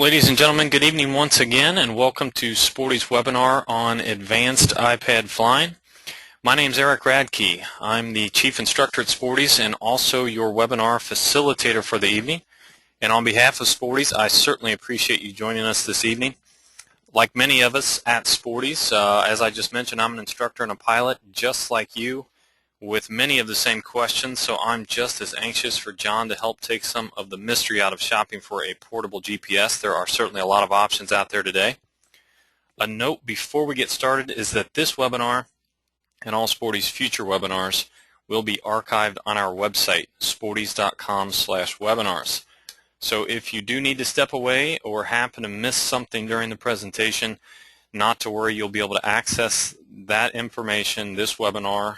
Ladies and gentlemen, good evening once again, and welcome to Sporty's webinar on advanced iPad flying. My name is Eric Radke. I'm the Chief Instructor at Sporty's and also your webinar facilitator for the evening. And on behalf of Sporty's, I certainly appreciate you joining us this evening. Like many of us at Sporty's, as I just mentioned, I'm an instructor and a pilot just like you, with many of the same questions, so I'm just as anxious for John to help take some of the mystery out of shopping for a portable GPS. There are certainly a lot of options out there today. A note before we get started is that this webinar and all Sporty's future webinars will be archived on our website, sportys.com/webinars. So if you do need to step away or happen to miss something during the presentation, not to worry, you'll be able to access that information, this webinar,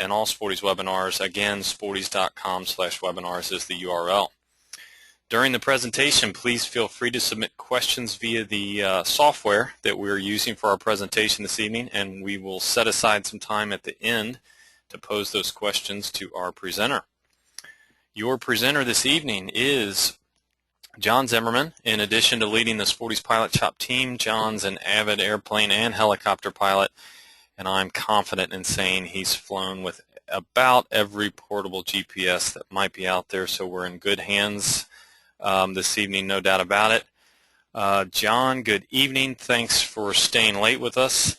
and all Sporty's webinars. Again, sportys.com/webinars is the URL. During the presentation, please feel free to submit questions via the software that we're using for our presentation this evening, and we will set aside some time at the end to pose those questions to our presenter. Your presenter this evening is John Zimmerman. In addition to leading the Sporty's Pilot Shop team, John's an avid airplane and helicopter pilot, and I'm confident in saying he's flown with about every portable GPS that might be out there, so we're in good hands this evening, no doubt about it. John, good evening. Thanks for staying late with us.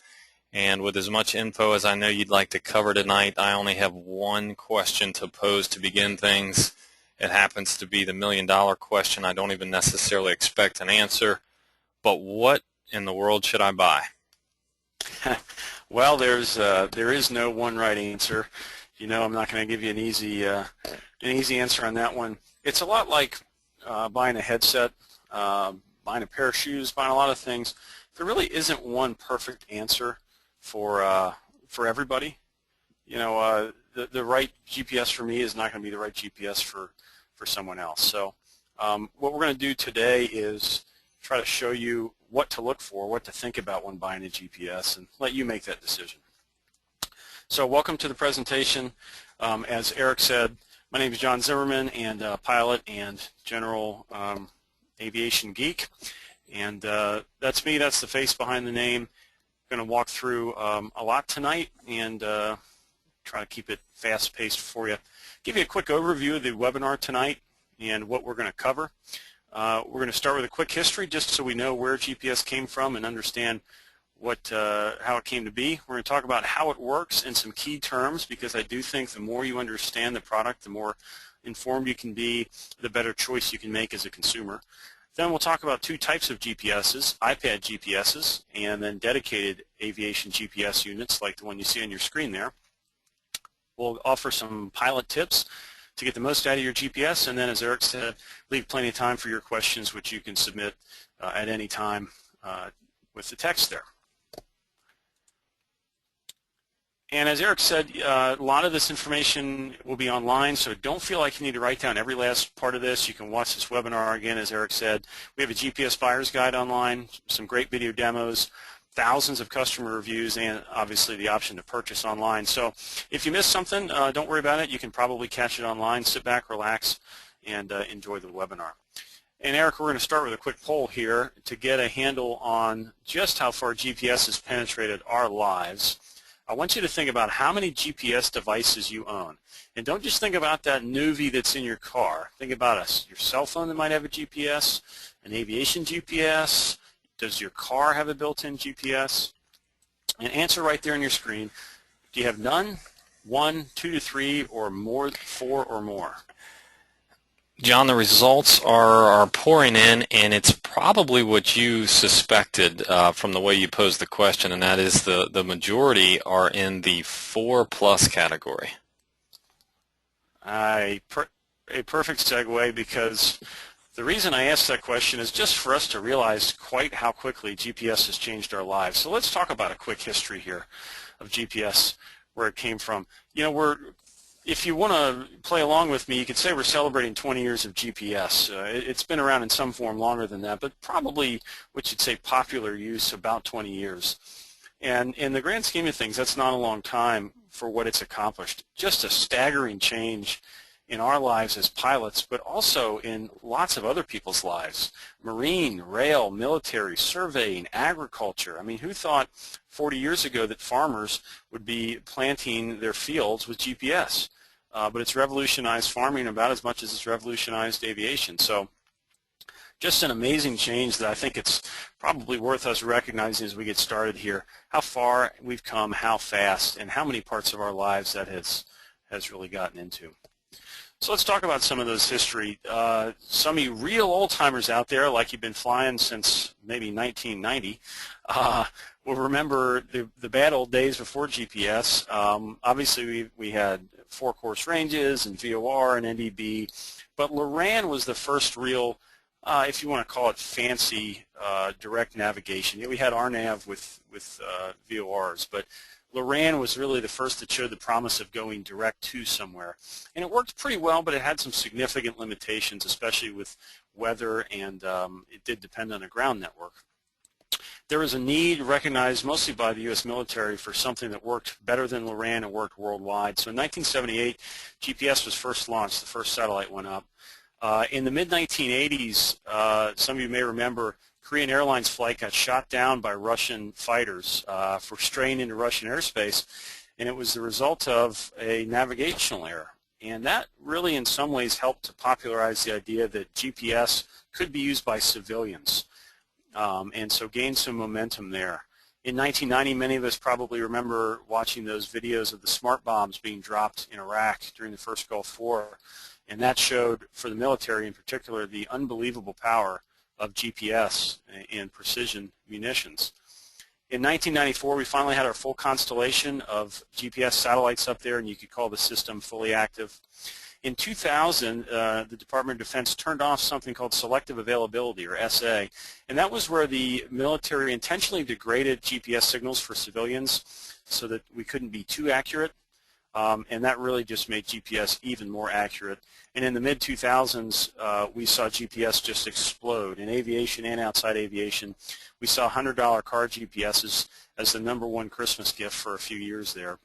And with as much info as I know you'd like to cover tonight, I only have one question to pose to begin things. It happens to be the million-dollar question. I don't even necessarily expect an answer, but what in the world should I buy? Well, there is no one right answer. You know, I'm not going to give you an easy answer on that one. It's a lot like buying a headset, buying a pair of shoes, buying a lot of things. There really isn't one perfect answer for everybody. You know, the right GPS for me is not going to be the right GPS for someone else. So what we're going to do today is try to show you what to look for, what to think about when buying a GPS, and let you make that decision. So welcome to the presentation. As Eric said, my name is John Zimmerman, and pilot and general aviation geek. And that's me. That's the face behind the name. I'm going to walk through a lot tonight and try to keep it fast-paced for you. Give you a quick overview of the webinar tonight and what we're going to cover. We're going to start with a quick history just so we know where GPS came from and understand how it came to be. We're going to talk about how it works and some key terms, because I do think the more you understand the product, the more informed you can be, the better choice you can make as a consumer. Then we'll talk about two types of GPSs, iPad GPSs, and then dedicated aviation GPS units like the one you see on your screen there. We'll offer some pilot tips to get the most out of your GPS, and then, as Eric said, leave plenty of time for your questions, which you can submit at any time with the text there. And as Eric said, a lot of this information will be online, so don't feel like you need to write down every last part of this. You can watch this webinar again, as Eric said. We have a GPS buyer's guide online, some great video demos, thousands of customer reviews, and obviously the option to purchase online. So if you missed something, don't worry about it. You can probably catch it online. Sit back, relax, and enjoy the webinar. And Eric, we're going to start with a quick poll here to get a handle on just how far GPS has penetrated our lives. I want you to think about how many GPS devices you own. And don't just think about that Nuvi that's in your car. Think about your cell phone that might have a GPS, an aviation GPS. Does your car have a built-in GPS? And answer right there on your screen. Do you have none, 1, 2 to 3, or more, 4 or more? John, the results are pouring in, and it's probably what you suspected from the way you posed the question, and that is the majority are in the 4+ category. A perfect segue, because the reason I asked that question is just for us to realize quite how quickly GPS has changed our lives. So let's talk about a quick history here of GPS, where it came from. You know, if you want to play along with me, you could say we're celebrating 20 years of GPS. It's been around in some form longer than that, but probably, what you'd say, popular use about 20 years. And in the grand scheme of things, that's not a long time for what it's accomplished. Just a staggering change in our lives as pilots, but also in lots of other people's lives. Marine, rail, military, surveying, agriculture. I mean, who thought 40 years ago that farmers would be planting their fields with GPS? But it's revolutionized farming about as much as it's revolutionized aviation. So just an amazing change that I think it's probably worth us recognizing as we get started here, how far we've come, how fast, and how many parts of our lives that has really gotten into. So let's talk about some of those history. Some of you real old-timers out there, like you've been flying since maybe 1990, will remember the bad old days before GPS. Obviously, we had 4-course ranges and VOR and NDB, but Loran was the first real, if you want to call it fancy, direct navigation. Yeah, we had RNAV with VORs, but Loran was really the first that showed the promise of going direct to somewhere. And it worked pretty well, but it had some significant limitations, especially with weather, and it did depend on a ground network. There was a need recognized mostly by the U.S. military for something that worked better than Loran and worked worldwide. So in 1978, GPS was first launched. The first satellite went up. In the mid-1980s, some of you may remember, Korean Airlines flight got shot down by Russian fighters for straying into Russian airspace, and it was the result of a navigational error. And that really in some ways helped to popularize the idea that GPS could be used by civilians, and so gained some momentum there. In 1990, many of us probably remember watching those videos of the smart bombs being dropped in Iraq during the first Gulf War, and that showed, for the military in particular, the unbelievable power of GPS and precision munitions. In 1994, we finally had our full constellation of GPS satellites up there, and you could call the system fully active. In 2000, the Department of Defense turned off something called selective availability, or SA, and that was where the military intentionally degraded GPS signals for civilians so that we couldn't be too accurate, and that really just made GPS even more accurate. And in the mid-2000s, we saw GPS just explode. In aviation and outside aviation, we saw $100 car GPSs as the #1 Christmas gift for a few years there.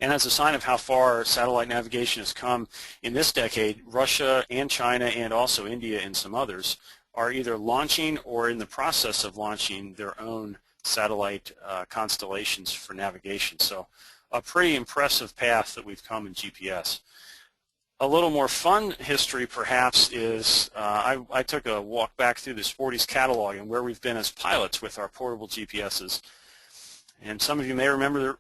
And as a sign of how far satellite navigation has come in this decade, Russia and China and also India and some others are either launching or in the process of launching their own satellite constellations for navigation. So a pretty impressive path that we've come in GPS. A little more fun history perhaps is I took a walk back through the Sporty's catalog and where we've been as pilots with our portable GPSs. And some of you may remember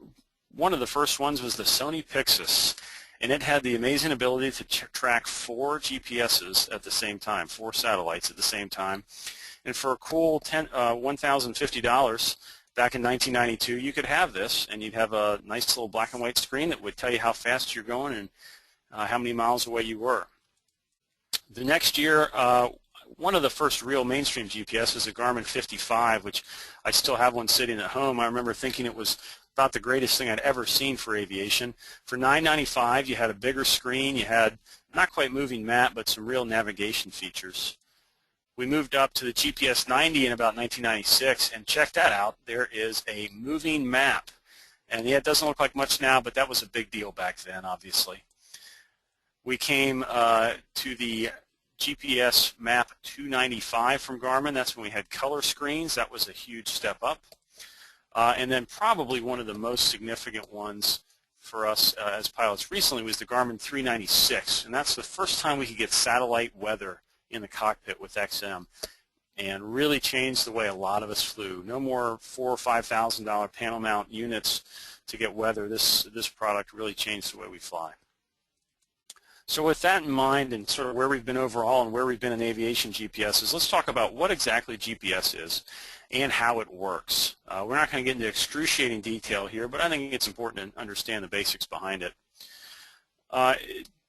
one of the first ones was the Sony Pixis, and it had the amazing ability to track 4 GPSs at the same time, 4 satellites at the same time. And for a cool $1,050 back in 1992, you could have this, and you'd have a nice little black and white screen that would tell you how fast you're going and how many miles away you were. The next year, one of the first real mainstream GPS was a Garmin 55, which I still have one sitting at home. I remember thinking it was about the greatest thing I'd ever seen for aviation. For $9.95, you had a bigger screen, you had not quite moving map, but some real navigation features. We moved up to the GPS 90 in about 1996, and check that out. There is a moving map. And yeah, it doesn't look like much now, but that was a big deal back then, obviously. We came to the GPS Map 295 from Garmin. That's when we had color screens. That was a huge step up. And then probably one of the most significant ones for us as pilots recently was the Garmin 396. And that's the first time we could get satellite weather in the cockpit with XM, and really changed the way a lot of us flew. No more $4,000 or $5,000 panel mount units to get weather. This product really changed the way we fly. So with that in mind and sort of where we've been overall and where we've been in aviation GPSs, let's talk about what exactly GPS is and how it works. We're not going to get into excruciating detail here, but I think it's important to understand the basics behind it.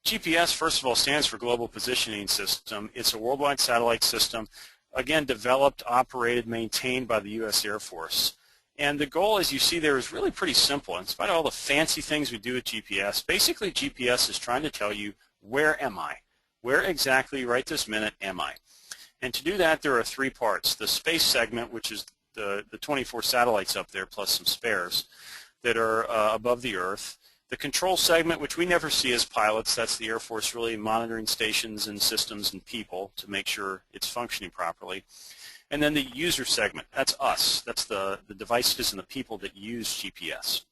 GPS, first of all, stands for Global Positioning System. It's a worldwide satellite system, again, developed, operated, maintained by the U.S. Air Force. And the goal, as you see there, is really pretty simple. In spite of all the fancy things we do with GPS, basically GPS is trying to tell you, where am I? Where exactly right this minute am I? And to do that, there are 3 parts. The space segment, which is the 24 satellites up there plus some spares that are above the Earth. The control segment, which we never see as pilots, that's the Air Force really monitoring stations and systems and people to make sure it's functioning properly. And then the user segment, that's us. That's the devices and the people that use GPS.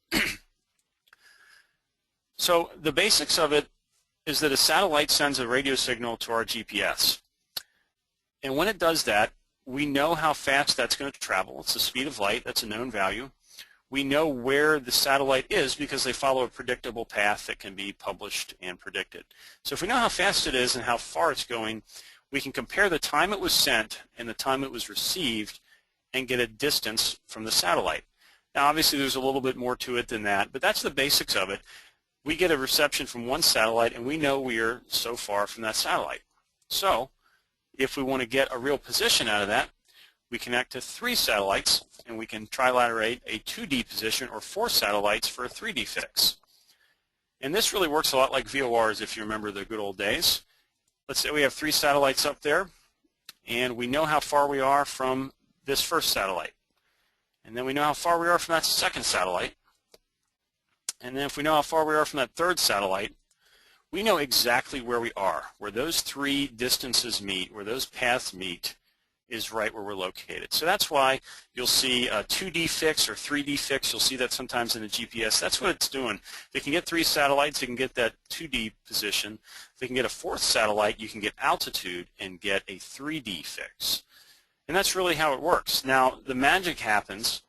So the basics of it is that a satellite sends a radio signal to our GPS. And when it does that, we know how fast that's going to travel. It's the speed of light. That's a known value. We know where the satellite is because they follow a predictable path that can be published and predicted. So if we know how fast it is and how far it's going, we can compare the time it was sent and the time it was received and get a distance from the satellite. Now obviously there's a little bit more to it than that, but that's the basics of it. We get a reception from one satellite and we know we are so far from that satellite. So if we want to get a real position out of that, we connect to 3 satellites and we can trilaterate a 2D position or 4 satellites for a 3D fix. And this really works a lot like VORs if you remember the good old days. Let's say we have 3 satellites up there and we know how far we are from this first satellite. And then we know how far we are from that second satellite. And then if we know how far we are from that third satellite, we know exactly where we are. Where those 3 distances meet, where those paths meet, is right where we're located. So that's why you'll see a 2D fix or 3D fix. You'll see that sometimes in the GPS. That's what it's doing. They can get 3 satellites, they can get that 2D position. They can get a 4th satellite, you can get altitude and get a 3D fix. And that's really how it works. Now, the magic happens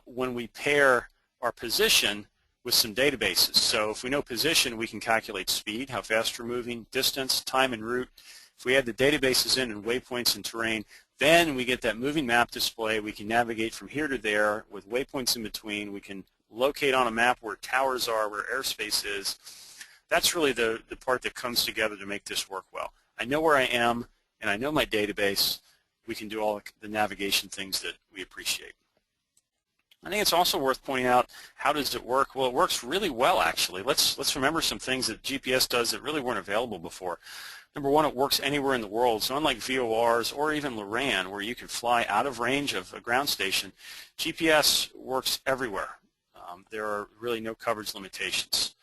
when we pair our position with some databases. So if we know position, we can calculate speed, how fast we're moving, distance, time, and route. If we add the databases in and waypoints and terrain, then we get that moving map display. We can navigate from here to there with waypoints in between. We can locate on a map where towers are, where airspace is. That's really the part that comes together to make this work well. I know where I am, and I know my database. We can do all the navigation things that we appreciate. I think it's also worth pointing out, how does it work? Well, it works really well, actually. Let's remember some things that GPS does that really weren't available before. Number one, it works anywhere in the world. So unlike VORs or even LORAN, where you can fly out of range of a ground station, GPS works everywhere. There are really no coverage limitations.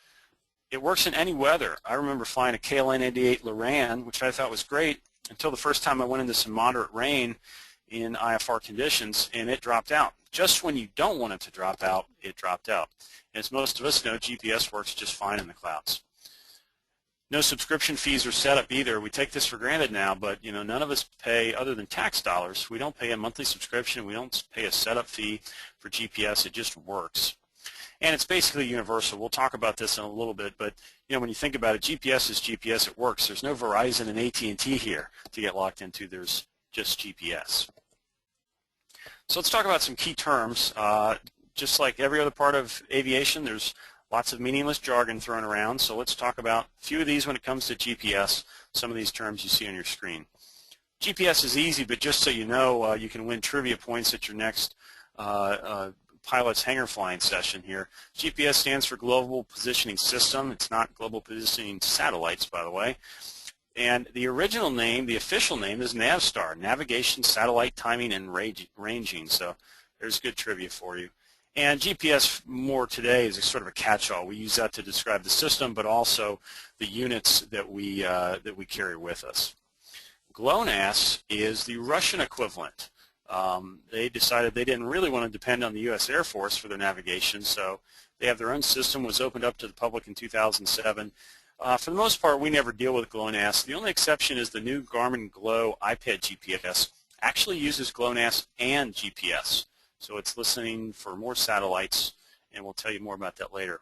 It works in any weather. I remember flying a KLN-88 LORAN, which I thought was great, until the first time I went into some moderate rain in IFR conditions, and it dropped out. Just when you don't want it to drop out, it dropped out. As most of us know, GPS works just fine in the clouds. No subscription fees or setup either. We take this for granted now, but none of us pay, other than tax dollars. We don't pay a monthly subscription. We don't pay a setup fee for GPS. It just works. And it's basically universal. We'll talk about this in a little bit, but when you think about it, GPS is GPS. It works. There's no Verizon and AT&T here to get locked into. There's just GPS. So let's talk about some key terms. Just like every other part of aviation, there's lots of meaningless jargon thrown around. So let's talk about a few of these when it comes to GPS, some of these terms you see on your screen. GPS is easy, but just so you know, you can win trivia points at your next pilot's hangar flying session here. GPS stands for Global Positioning System. It's not Global Positioning Satellites, by the way. And the original name, the official name, is Navstar, Navigation, Satellite Timing, and Ranging. So there's good trivia for you. And GPS more today is a sort of a catch-all. We use that to describe the system, but also the units that we carry with us. GLONASS is the Russian equivalent. They decided they didn't really want to depend on the U.S. Air Force for their navigation, so they have their own system. Was opened up to the public in 2007. For the most part, we never deal with GLONASS. The only exception is the new Garmin Glow iPad GPS actually uses GLONASS and GPS. So it's listening for more satellites, and we'll tell you more about that later.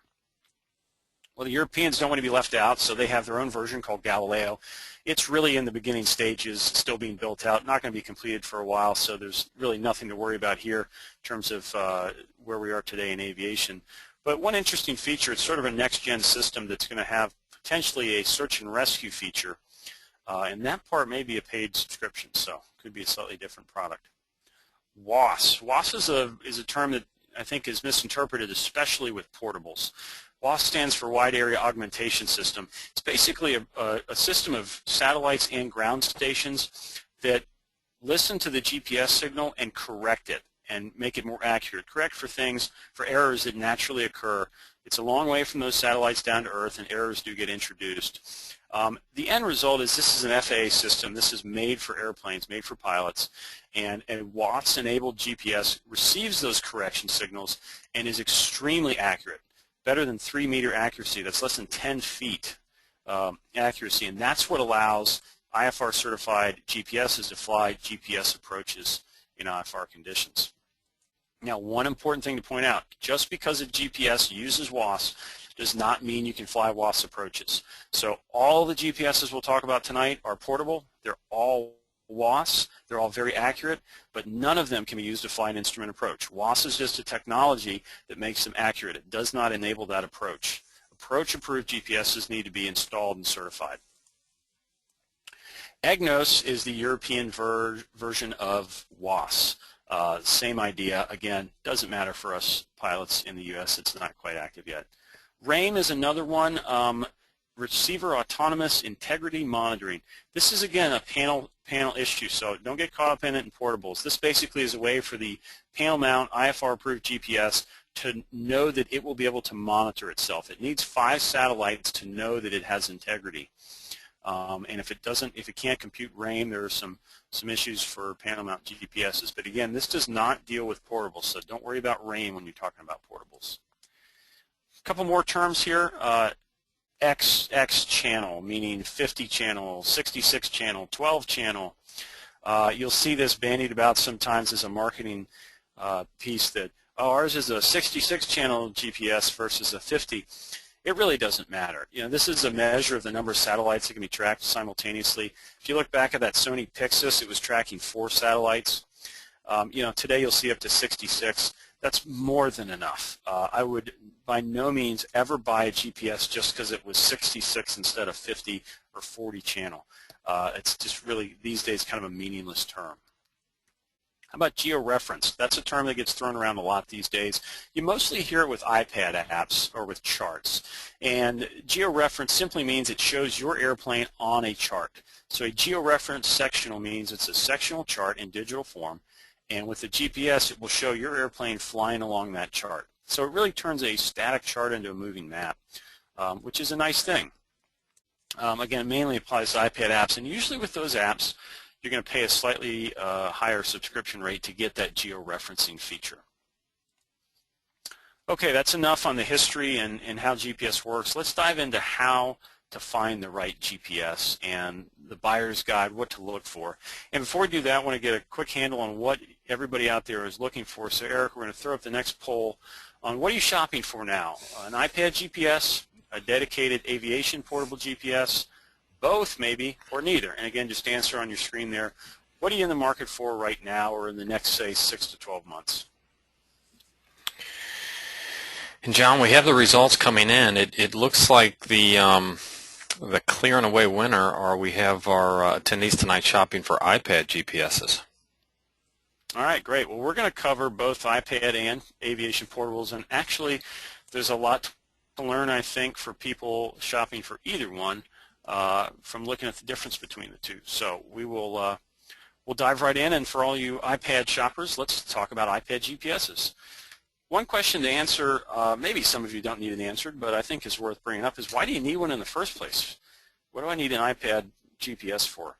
Well, the Europeans don't want to be left out, so they have their own version called Galileo. It's really in the beginning stages, still being built out, not going to be completed for a while, so there's really nothing to worry about here in terms of where we are today in aviation. But one interesting feature, it's sort of a next-gen system that's going to have potentially a search and rescue feature, and that part may be a paid subscription, so it could be a slightly different product. WAAS. WAAS is a term that I think is misinterpreted, especially with portables. WAAS stands for Wide Area Augmentation System. It's basically a system of satellites and ground stations that listen to the GPS signal and correct it and make it more accurate. Correct for things, for errors that naturally occur It's a long way from those satellites down to Earth, and errors do get introduced. The end result is this is an FAA system. This is made for airplanes, made for pilots, and a WAAS-enabled GPS receives those correction signals and is extremely accurate, better than 3-meter accuracy. That's less than 10 feet accuracy, and that's what allows IFR-certified GPSs to fly GPS approaches in IFR conditions. Now, one important thing to point out, just because a GPS uses WAAS does not mean you can fly WAAS approaches. So all the GPSs we'll talk about tonight are portable. They're all WAAS. They're all very accurate, but none of them can be used to fly an instrument approach. WAAS is just a technology that makes them accurate. It does not enable that approach. Approach-approved GPSs need to be installed and certified. EGNOS is the European version of WAAS. Same idea. Again, doesn't matter for us pilots in the U.S. It's not quite active yet. RAIM is another one, Receiver Autonomous Integrity Monitoring. This is, again, a panel issue, so don't get caught up in it in portables. This basically is a way for the panel mount IFR-approved GPS to know that it will be able to monitor itself. It needs 5 satellites to know that it has integrity. And if it can't compute RAIM, there are some issues for panel mount GPSs. But again, this does not deal with portables, so don't worry about RAIM when you're talking about portables. A couple more terms here. XX channel, meaning 50 channel, 66 channel, 12 channel. You'll see this bandied about sometimes as a marketing piece that, oh, ours is a 66 channel GPS versus a 50. It really doesn't matter. You know, this is a measure of the number of satellites that can be tracked simultaneously. If you look back at that Sony Pixis, it was tracking 4 satellites. You know, today you'll see up to 66. That's more than enough. I would by no means ever buy a GPS just because it was 66 instead of 50 or 40 channel. It's just really, these days, kind of a meaningless term. How about georeferenced? That's a term that gets thrown around a lot these days. You mostly hear it with iPad apps or with charts. And georeference simply means it shows your airplane on a chart. So a georeferenced sectional means it's a sectional chart in digital form. And with the GPS, it will show your airplane flying along that chart. So it really turns a static chart into a moving map, which is a nice thing. Again, it mainly applies to iPad apps. And usually with those apps, you're going to pay a slightly higher subscription rate to get that georeferencing feature. Okay, that's enough on the history and how GPS works. Let's dive into how to find the right GPS and the buyer's guide, what to look for. And before we do that, I want to get a quick handle on what everybody out there is looking for. So Eric, we're going to throw up the next poll on what are you shopping for now? An iPad GPS, a dedicated aviation portable GPS, both maybe, or neither. And again, just answer on your screen there. What are you in the market for right now or in the next, say, 6 to 12 months? And John, we have the results coming in. It looks like the clear and away winner, or we have our attendees tonight shopping for iPad GPSs. All right, great. Well, we're going to cover both iPad and aviation portables, and actually there's a lot to learn, I think, for people shopping for either one from looking at the difference between the two. So we will we'll dive right in, and for all you iPad shoppers, let's talk about iPad GPSs. One question to answer, maybe some of you don't need it answered, but I think is worth bringing up, is why do you need one in the first place? What do I need an iPad GPS for?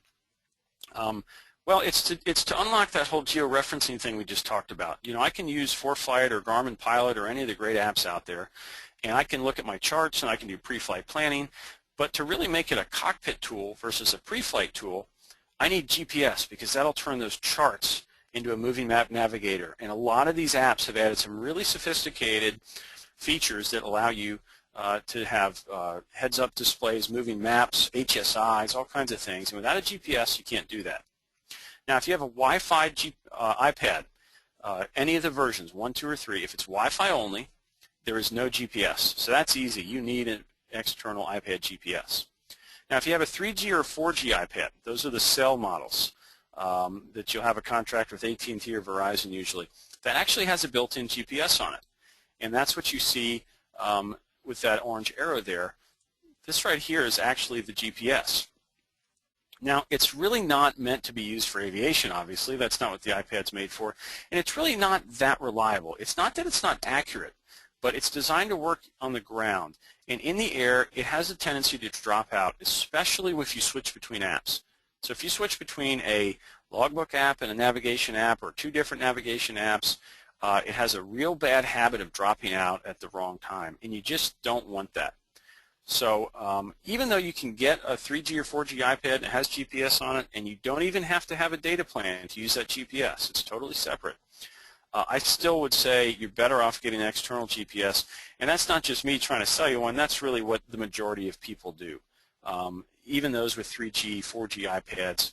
Well, it's to unlock that whole georeferencing thing we just talked about. You know, I can use ForeFlight or Garmin Pilot or any of the great apps out there, and I can look at my charts and I can do pre-flight planning, but to really make it a cockpit tool versus a pre-flight tool, I need GPS because that'll turn those charts into a moving map navigator. And a lot of these apps have added some really sophisticated features that allow you to have heads-up displays, moving maps, HSIs, all kinds of things. And without a GPS, you can't do that. Now, if you have a Wi-Fi iPad, any of the versions, 1, 2, or 3, if it's Wi-Fi only, there is no GPS. So that's easy. You need an external iPad GPS. Now, if you have a 3G or 4G iPad, those are the cell models that you'll have a contract with AT&T or Verizon usually, that actually has a built-in GPS on it. And that's what you see with that orange arrow there. This right here is actually the GPS. Now, it's really not meant to be used for aviation, obviously. That's not what the iPad's made for. And it's really not that reliable. It's not that it's not accurate, but it's designed to work on the ground. And in the air, it has a tendency to drop out, especially if you switch between apps. So if you switch between a logbook app and a navigation app, or two different navigation apps, it has a real bad habit of dropping out at the wrong time, and you just don't want that. So even though you can get a 3G or 4G iPad that has GPS on it, and you don't even have to have a data plan to use that GPS, it's totally separate, I still would say you're better off getting an external GPS, and that's not just me trying to sell you one, that's really what the majority of people do. Even those with 3G, 4G iPads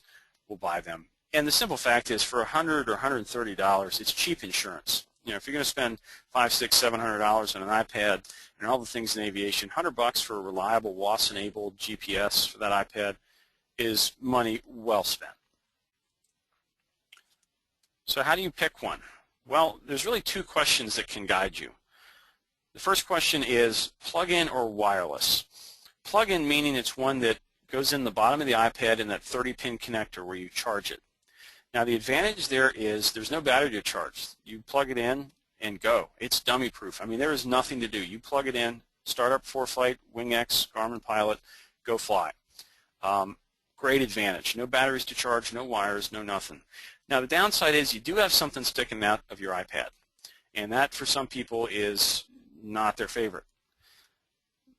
will buy them. And the simple fact is, for $100 or $130, it's cheap insurance. You know, if you're going to spend $500, $600, $700 on an iPad and all the things in aviation, $100 for a reliable WAS-enabled GPS for that iPad is money well spent. So how do you pick one? Well, there's really two questions that can guide you. The first question is plug-in or wireless. Plug-in meaning it's one that goes in the bottom of the iPad in that 30-pin connector where you charge it. Now the advantage there is there's no battery to charge. You plug it in and go. It's dummy proof. I mean, there is nothing to do. You plug it in, start up ForeFlight, WingX, Garmin Pilot, go fly. Great advantage. No batteries to charge, no wires, no nothing. Now the downside is you do have something sticking out of your iPad, and that for some people is not their favorite.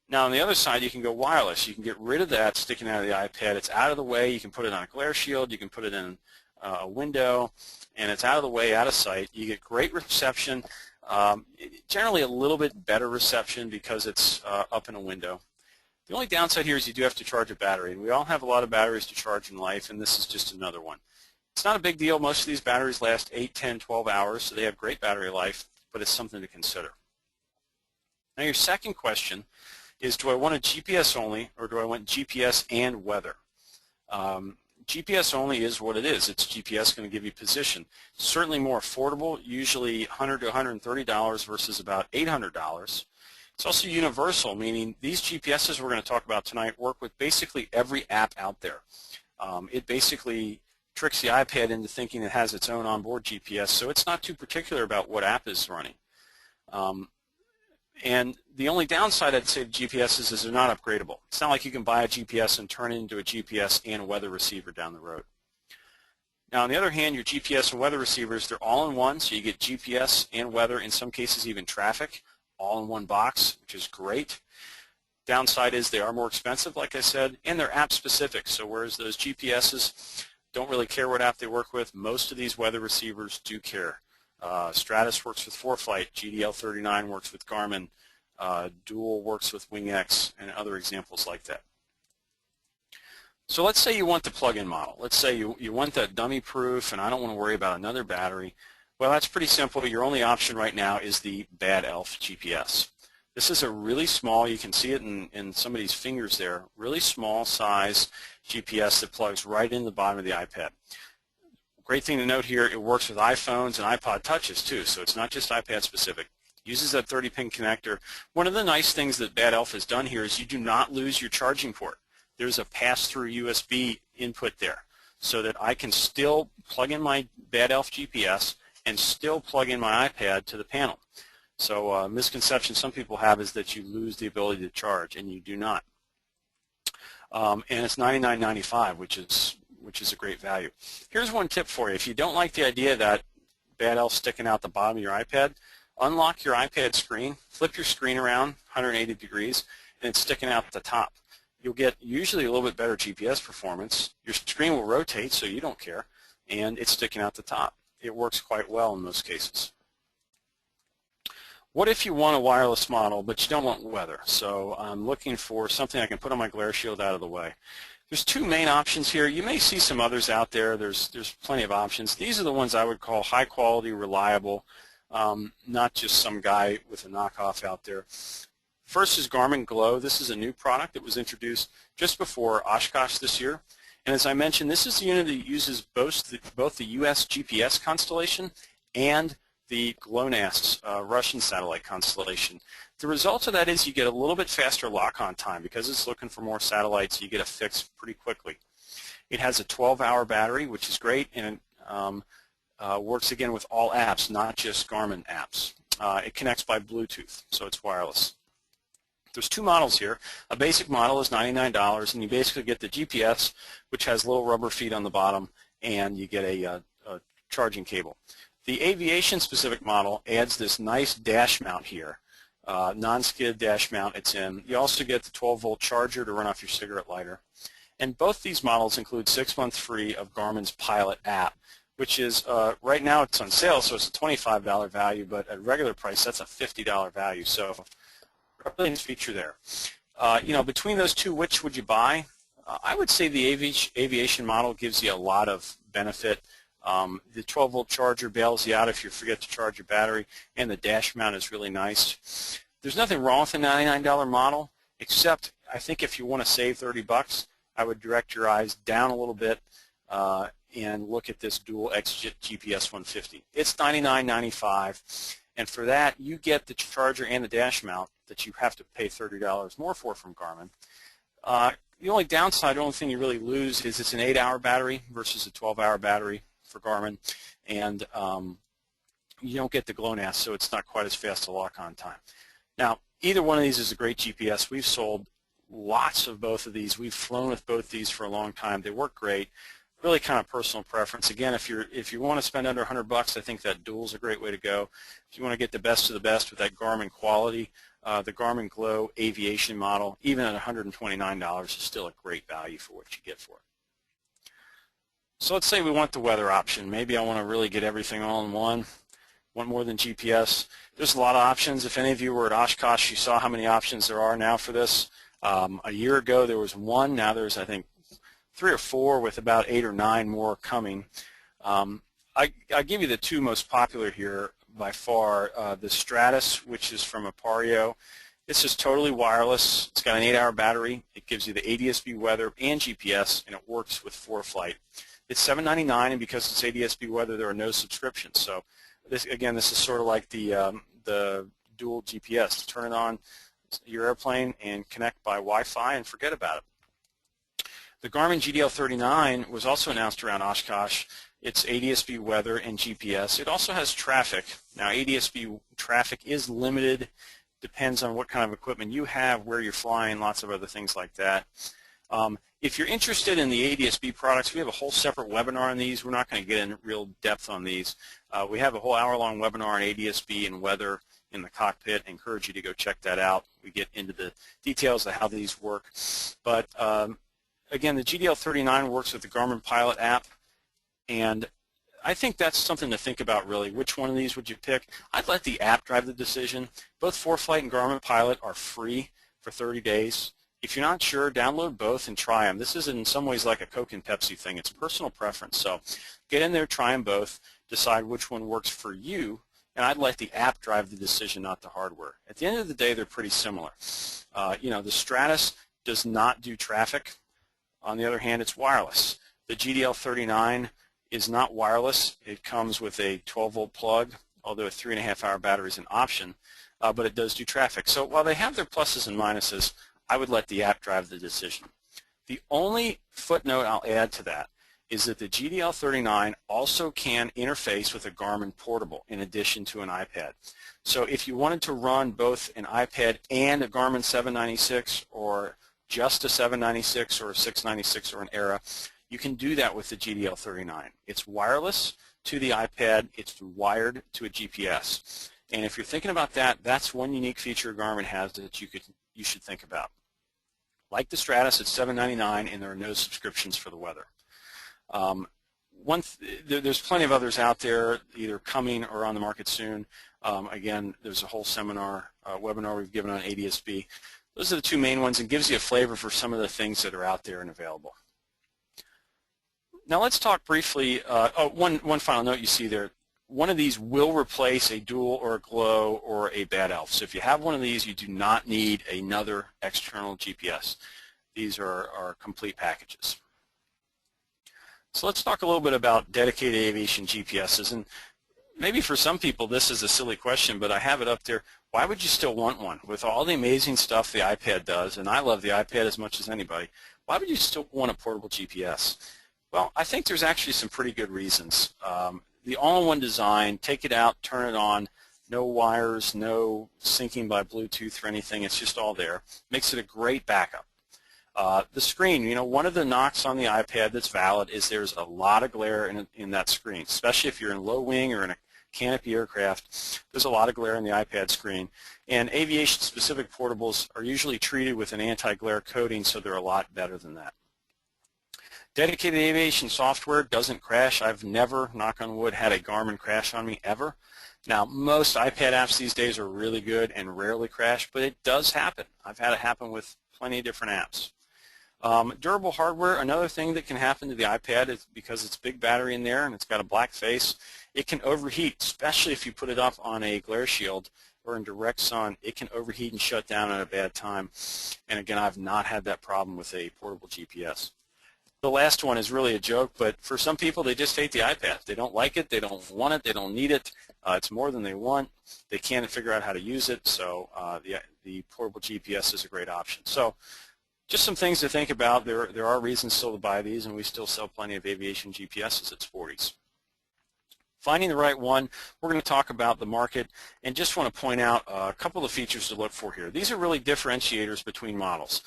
Now on the other side, you can go wireless. You can get rid of that sticking out of the iPad. It's out of the way. You can put it on a glare shield. You can put it in a window, and it's out of the way, out of sight. You get great reception, generally a little bit better reception because it's up in a window. The only downside here is you do have to charge a battery, and we all have a lot of batteries to charge in life, and this is just another one. It's not a big deal. Most of these batteries last 8, 10, 12 hours, so they have great battery life, but it's something to consider. Now your second question is, do I want a GPS only, or do I want GPS and weather? GPS only is what it is. It's GPS going to give you position. Certainly more affordable, usually $100 to $130 versus about $800. It's also universal, meaning these GPSs we're going to talk about tonight work with basically every app out there. It basically tricks the iPad into thinking it has its own onboard GPS, so it's not too particular about what app is running. And the only downside I'd say to GPSs is they're not upgradable. It's not like you can buy a GPS and turn it into a GPS and a weather receiver down the road. Now on the other hand, your GPS and weather receivers, they're all in one, so you get GPS and weather, in some cases even traffic, all in one box, which is great. Downside is they are more expensive, like I said, and they're app specific. So whereas those GPSs don't really care what app they work with, most of these weather receivers do care. Stratus works with ForeFlight, GDL39 works with Garmin, Dual works with WingX, and other examples like that. So let's say you want the plug-in model. Let's say you want that dummy proof and I don't want to worry about another battery. Well, that's pretty simple. Your only option right now is the Bad Elf GPS. This is a really small, you can see it in somebody's fingers there, really small size GPS that plugs right in the bottom of the iPad. Great thing to note here, it works with iPhones and iPod Touches too, so it's not just iPad specific. Uses that 30-pin connector. One of the nice things that Bad Elf has done here is you do not lose your charging port. There's a pass-through USB input there so that I can still plug in my Bad Elf GPS and still plug in my iPad to the panel. So a misconception some people have is that you lose the ability to charge, and you do not. And it's $99.95, which is a great value. Here's one tip for you. If you don't like the idea that Bad Elf sticking out the bottom of your iPad, unlock your iPad screen, flip your screen around 180 degrees, and it's sticking out the top. You'll get usually a little bit better GPS performance. Your screen will rotate, so you don't care, and it's sticking out the top. It works quite well in most cases. What if you want a wireless model, but you don't want weather? So I'm looking for something I can put on my glare shield out of the way. There's two main options here. You may see some others out there. There's plenty of options. These are the ones I would call high quality, reliable, not just some guy with a knockoff out there. First is Garmin Glow. This is a new product that was introduced just before Oshkosh this year. And as I mentioned, this is the unit that uses both the US GPS constellation and the GLONASS Russian satellite constellation. The result of that is you get a little bit faster lock-on time because it's looking for more satellites. You get a fix pretty quickly. It has a 12-hour battery, which is great, and it works again with all apps, not just Garmin apps. It connects by Bluetooth, so it's wireless. There's two models here. A basic model is $99, and you basically get the GPS, which has little rubber feet on the bottom, and you get a charging cable. The aviation-specific model adds this nice dash mount here, non-skid dash mount it's in. You also get the 12-volt charger to run off your cigarette lighter. And both these models include 6 months free of Garmin's Pilot app, which is, right now it's on sale, so it's a $25 value, but at regular price, that's a $50 value. So a really nice feature there. You know, between those two, which would you buy? I would say the aviation model gives you a lot of benefit. The 12-volt charger bails you out if you forget to charge your battery, and the dash mount is really nice. There's nothing wrong with the $99 model, except I think if you want to save 30 bucks, I would direct your eyes down a little bit and look at this dual X GPS 150. It's $99.95, and for that you get the charger and the dash mount that you have to pay $30 more for from Garmin. The only downside, the only thing you really lose is it's an 8-hour battery versus a 12-hour battery for Garmin, and you don't get the GLONASS, so it's not quite as fast a lock-on time. Now, either one of these is a great GPS. We've sold lots of both of these. We've flown with both these for a long time. They work great. Really kind of personal preference. Again, if you want to spend under 100 bucks, I think that dual is a great way to go. If you want to get the best of the best with that Garmin quality, the Garmin Glow aviation model, even at $129, is still a great value for what you get for it. So let's say we want the weather option. Maybe I want to really get everything all in one. Want more than GPS. There's a lot of options. If any of you were at Oshkosh, you saw how many options there are now for this. A year ago there was one. Now there's, I think, 3 or 4 with about 8 or 9 more coming. I give you the two most popular here by far. The Stratus, which is from Appario. This is totally wireless. It's got an 8-hour battery. It gives you the ADS-B weather and GPS, and it works with ForeFlight. It's $7.99, and because it's ADS-B weather, there are no subscriptions. So this, again, this is sort of like the dual GPS. Turn it on your airplane and connect by Wi-Fi and forget about it. The Garmin GDL39 was also announced around Oshkosh. It's ADS-B weather and GPS. It also has traffic. Now, ADS-B traffic is limited. Depends on what kind of equipment you have, where you're flying, lots of other things like that. If you're interested in the ADS-B products, we have a whole separate webinar on these. We're not going to get in real depth on these. We have a whole hour-long webinar on ADS-B and weather in the cockpit. I encourage you to go check that out. We get into the details of how these work. But again, the GDL39 works with the Garmin Pilot app, and I think that's something to think about, really. Which one of these would you pick? I'd let the app drive the decision. Both ForeFlight and Garmin Pilot are free for 30 days. If you're not sure, download both and try them. This is in some ways like a Coke and Pepsi thing. It's personal preference. So get in there, try them both, decide which one works for you, and I'd let the app drive the decision, not the hardware. At the end of the day, they're pretty similar. You know, the Stratus does not do traffic. On the other hand, it's wireless. The GDL39 is not wireless. It comes with a 12-volt plug, although a 3.5-hour battery is an option, but it does do traffic. So while they have their pluses and minuses, I would let the app drive the decision. The only footnote I'll add to that is that the GDL39 also can interface with a Garmin Portable in addition to an iPad. So if you wanted to run both an iPad and a Garmin 796 or just a 796 or a 696 or an Era, you can do that with the GDL39. It's wireless to the iPad. It's wired to a GPS. And if you're thinking about that, that's one unique feature Garmin has that you should think about. Like the Stratus, it's $7.99, and there are no subscriptions for the weather. There's plenty of others out there, either coming or on the market soon. Again, there's a whole seminar, webinar we've given on ADS-B. Those are the two main ones, and gives you a flavor for some of the things that are out there and available. Now let's talk briefly, one final note you see there. One of these will replace a dual or a Glow or a Bad Elf. So if you have one of these, you do not need another external GPS. These are complete packages. So let's talk a little bit about dedicated aviation GPSs. And maybe for some people this is a silly question, but I have it up there. Why would you still want one? With all the amazing stuff the iPad does, and I love the iPad as much as anybody, why would you still want a portable GPS? Well, I think there's actually some pretty good reasons. The all-in-one design, take it out, turn it on, No wires, no syncing by Bluetooth or anything. It's just all there. Makes it a great backup. The screen, you know, one of the knocks on the iPad that's valid is there's a lot of glare in that screen, especially if you're in low wing or in a canopy aircraft. There's a lot of glare in the iPad screen. And aviation-specific portables are usually treated with an anti-glare coating, so they're a lot better than that. Dedicated aviation software doesn't crash. I've never, knock on wood, had a Garmin crash on me ever. Now, most iPad apps these days are really good and rarely crash, but it does happen. I've had it happen with plenty of different apps. Durable hardware, another thing that can happen to the iPad is because it's big battery in there and it's got a black face, it can overheat, especially if you put it up on a glare shield or in direct sun. It can overheat and shut down at a bad time. And again, I've not had that problem with a portable GPS. The last one is really a joke, but for some people, they just hate the iPad. They don't like it, they don't want it, they don't need it. It's more than they want. They can't figure out how to use it, so the portable GPS is a great option. So just some things to think about. There are reasons still to buy these, and we still sell plenty of aviation GPSs at Sporty's. Finding the right one, we're going to talk about the market, and just want to point out a couple of features to look for here. These are really differentiators between models.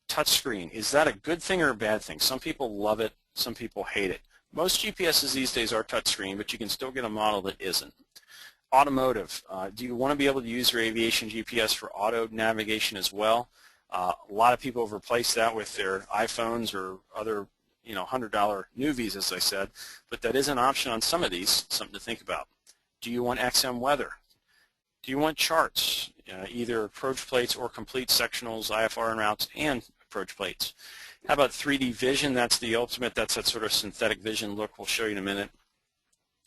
Touchscreen, is that a good thing or a bad thing? Some people love it, some people hate it. Most GPSs these days are touchscreen, but you can still get a model that isn't. Automotive, do you want to be able to use your aviation GPS for auto navigation as well? A lot of people have replaced that with their iPhones or other, you know, $100 newbies, as I said, but that is an option on some of these, something to think about. Do you want XM weather? Do you want charts, either approach plates or complete sectionals, IFR and routes, and approach plates? How about 3D vision? That's the ultimate. That's that sort of synthetic vision look we'll show you in a minute.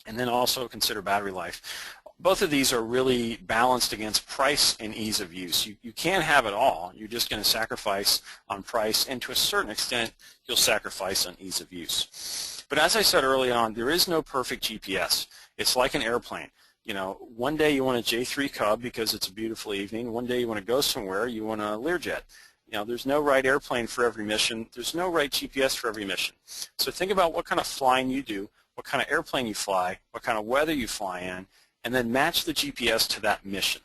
And then also consider battery life. Both of these are really balanced against price and ease of use. You can't have it all. You're just going to sacrifice on price, and to a certain extent, you'll sacrifice on ease of use. But as I said early on, there is no perfect GPS. It's like an airplane. You know, one day you want a J3 Cub because it's a beautiful evening. One day you want to go somewhere, you want a Learjet. You know, there's no right airplane for every mission. There's no right GPS for every mission. So think about what kind of flying you do, what kind of airplane you fly, what kind of weather you fly in, and then match the GPS to that mission.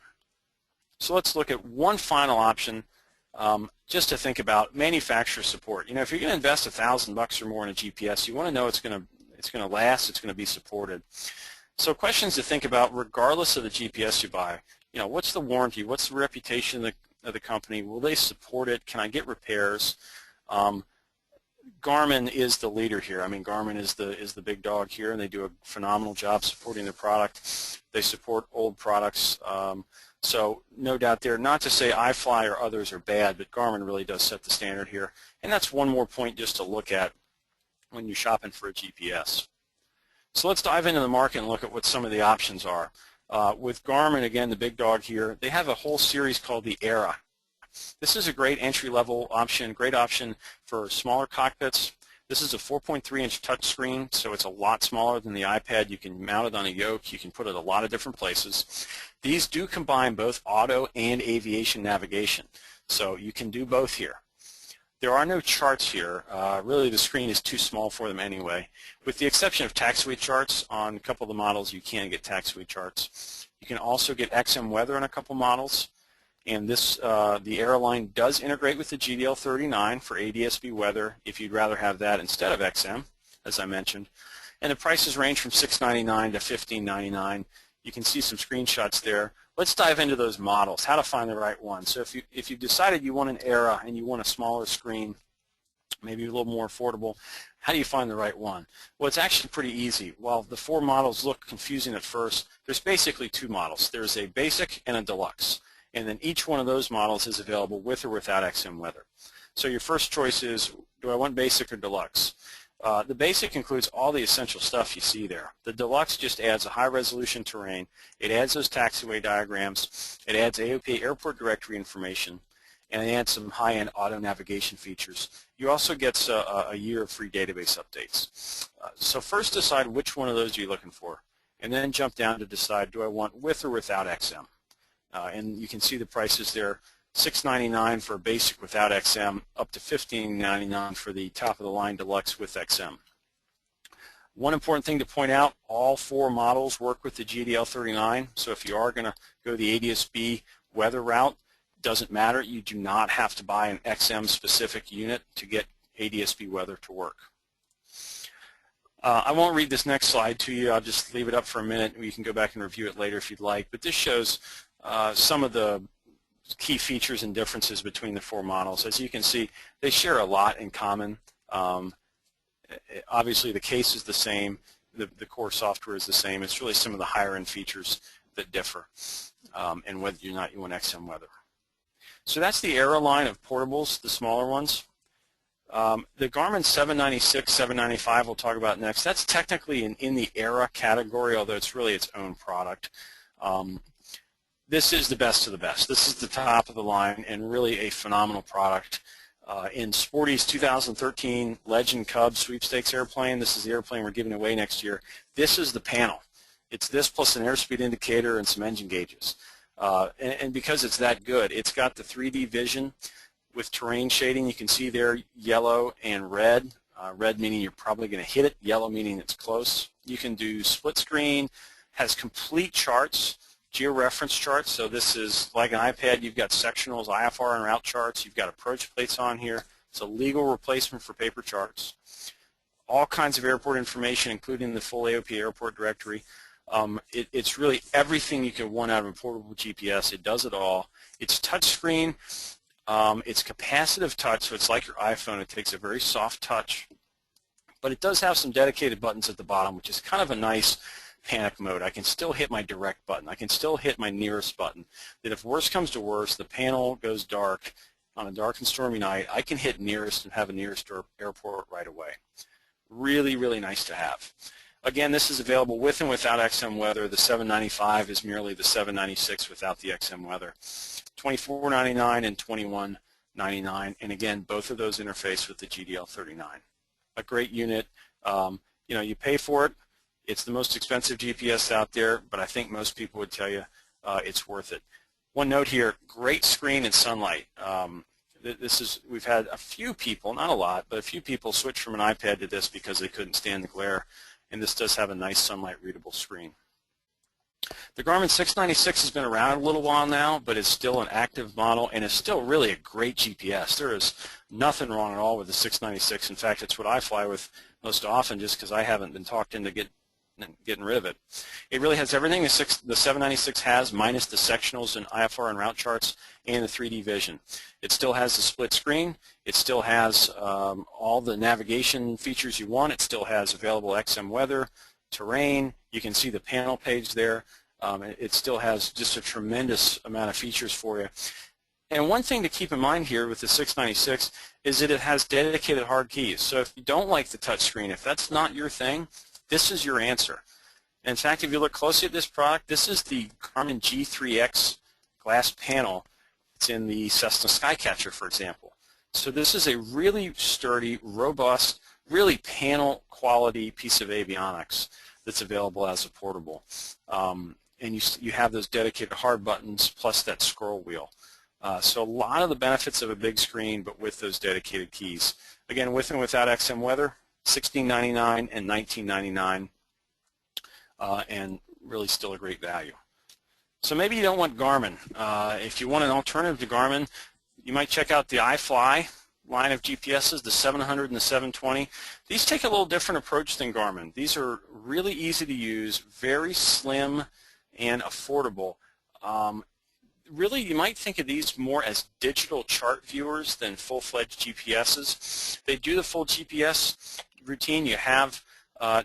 So let's look at one final option just to think about: manufacturer support. You know, if you're going to invest $1,000 or more in a GPS, you want to know it's going to last, it's going to be supported. So questions to think about regardless of the GPS you buy. You know, what's the warranty? What's the reputation of the company? Will they support it? Can I get repairs? Garmin is the leader here. I mean, Garmin is the big dog here, and they do a phenomenal job supporting their product. They support old products. So no doubt there. Not to say IFLY or others are bad, but Garmin really does set the standard here. And that's one more point just to look at when you're shopping for a GPS. So let's dive into the market and look at what some of the options are. With Garmin, again, the big dog here, they have a whole series called the Era. This is a great entry-level option, great option for smaller cockpits. This is a 4.3-inch touchscreen, so it's a lot smaller than the iPad. You can mount it on a yoke. You can put it a lot of different places. These do combine both auto and aviation navigation, so you can do both here. There are no charts here. Really, the screen is too small for them anyway. With the exception of taxiway charts, on a couple of the models you can get taxiway charts. You can also get XM weather on a couple models. And this, the airline does integrate with the GDL39 for ADS-B weather if you'd rather have that instead of XM, as I mentioned. And the prices range from $6.99 to $15.99. You can see some screenshots there. Let's dive into those models, how to find the right one. So if you've decided you want an Era and you want a smaller screen, maybe a little more affordable, how do you find the right one? Well, it's actually pretty easy. While the four models look confusing at first, there's basically two models. There's a basic and a deluxe. And then each one of those models is available with or without XM weather. So your first choice is, do I want basic or deluxe? The basic includes all the essential stuff you see there. The deluxe just adds a high-resolution terrain. It adds those taxiway diagrams. It adds AOPA airport directory information. And it adds some high-end auto navigation features. You also get a year of free database updates. So first decide which one of those you're looking for. And then jump down to decide, do I want with or without XM? And you can see the prices there, $6.99 for basic without XM, up to $15.99 for the top-of-the-line deluxe with XM. One important thing to point out, all 4 models work with the GDL39, so if you are going to go the ADS-B weather route, doesn't matter. You do not have to buy an XM specific unit to get ADS-B weather to work. I won't read this next slide to you. I'll just leave it up for a minute. You can go back and review it later if you'd like. But this shows some of the key features and differences between the 4 models. As you can see, they share a lot in common. Obviously, the case is the same. The core software is the same. It's really some of the higher-end features that differ, and whether or not you want XM weather. So that's the Era line of portables, the smaller ones. The Garmin 796, 795 we'll talk about next. That's technically in the Era category, although it's really its own product. This is the best of the best. This is the top of the line and really a phenomenal product. In Sporty's 2013 Legend Cub sweepstakes airplane, this is the airplane we're giving away next year. This is the panel. It's this plus an airspeed indicator and some engine gauges. And because it's that good, it's got the 3D vision with terrain shading. You can see there yellow and red. Red meaning you're probably going to hit it, yellow meaning it's close. You can do split screen, has complete charts, georeferenced charts. So this is like an iPad. You've got sectionals, IFR and route charts. You've got approach plates on here. It's a legal replacement for paper charts. All kinds of airport information, including the full AOP airport directory. It's really everything you could want out of a portable GPS. It does it all. It's touchscreen. It's capacitive touch, so it's like your iPhone. It takes a very soft touch, but it does have some dedicated buttons at the bottom, which is kind of a nice panic mode. I can still hit my direct button. I can still hit my nearest button. That if worse comes to worse, the panel goes dark on a dark and stormy night, I can hit nearest and have a nearest airport right away. Really, really nice to have. Again, this is available with and without XM weather. The 795 is merely the 796 without the XM weather. $24.99 and $21.99, and again, both of those interface with the GDL39. A great unit. You know, you pay for it. It's the most expensive GPS out there, but I think most people would tell you it's worth it. One note here: great screen in sunlight. We've had a few people, not a lot, but a few people switch from an iPad to this because they couldn't stand the glare, and this does have a nice sunlight readable screen. The Garmin 696 has been around a little while now, but it's still an active model and is still really a great GPS. There is nothing wrong at all with the 696. In fact, it's what I fly with most often just because I haven't been talked into getting rid of it. It really has everything the 796 has, minus the sectionals and IFR and route charts and the 3D vision. It still has the split screen. It still has all the navigation features you want. It still has available XM weather, terrain. You can see the panel page there. It still has just a tremendous amount of features for you. And one thing to keep in mind here with the 696 is that it has dedicated hard keys. So if you don't like the touch screen, if that's not your thing, this is your answer. In fact, if you look closely at this product, this is the Garmin G3X glass panel. It's in the Cessna Skycatcher, for example. So this is a really sturdy, robust, really panel quality piece of avionics that's available as a portable. And you have those dedicated hard buttons plus that scroll wheel. So a lot of the benefits of a big screen, but with those dedicated keys. Again, with and without XM weather, $16.99 and $19.99, and really still a great value. So maybe you don't want Garmin. If you want an alternative to Garmin, you might check out the IFLY line of GPSs, the 700 and the 720. These take a little different approach than Garmin. These are really easy to use, very slim and affordable. Really, you might think of these more as digital chart viewers than full-fledged GPSs. They do the full GPS routine. You have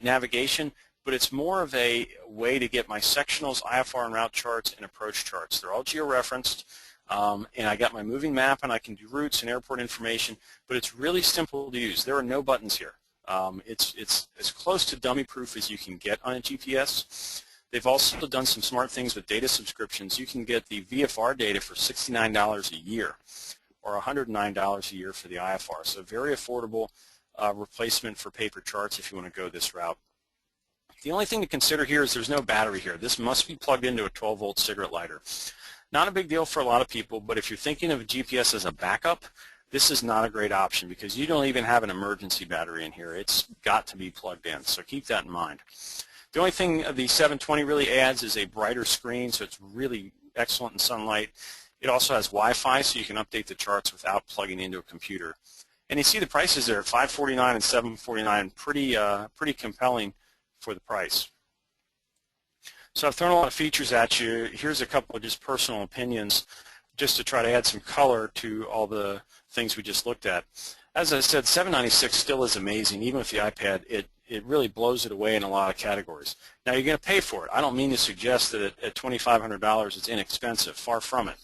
navigation, but it's more of a way to get my sectionals, IFR and route charts, and approach charts. They're all georeferenced, and I got my moving map, and I can do routes and airport information, but it's really simple to use. There are no buttons here. It's as close to dummy-proof as you can get on a GPS. They've also done some smart things with data subscriptions. You can get the VFR data for $69 a year or $109 a year for the IFR. So very affordable replacement for paper charts if you want to go this route. The only thing to consider here is there's no battery here. This must be plugged into a 12-volt cigarette lighter. Not a big deal for a lot of people, but if you're thinking of a GPS as a backup, this is not a great option because you don't even have an emergency battery in here. It's got to be plugged in, so keep that in mind. The only thing the 720 really adds is a brighter screen, so it's really excellent in sunlight. It also has Wi-Fi, so you can update the charts without plugging into a computer. And you see the prices there, $549 and $749, pretty compelling for the price. So I've thrown a lot of features at you. Here's a couple of just personal opinions just to try to add some color to all the things we just looked at. As I said, $796 still is amazing. Even with the iPad, it really blows it away in a lot of categories. Now you're going to pay for it. I don't mean to suggest that at $2,500 it's inexpensive, far from it.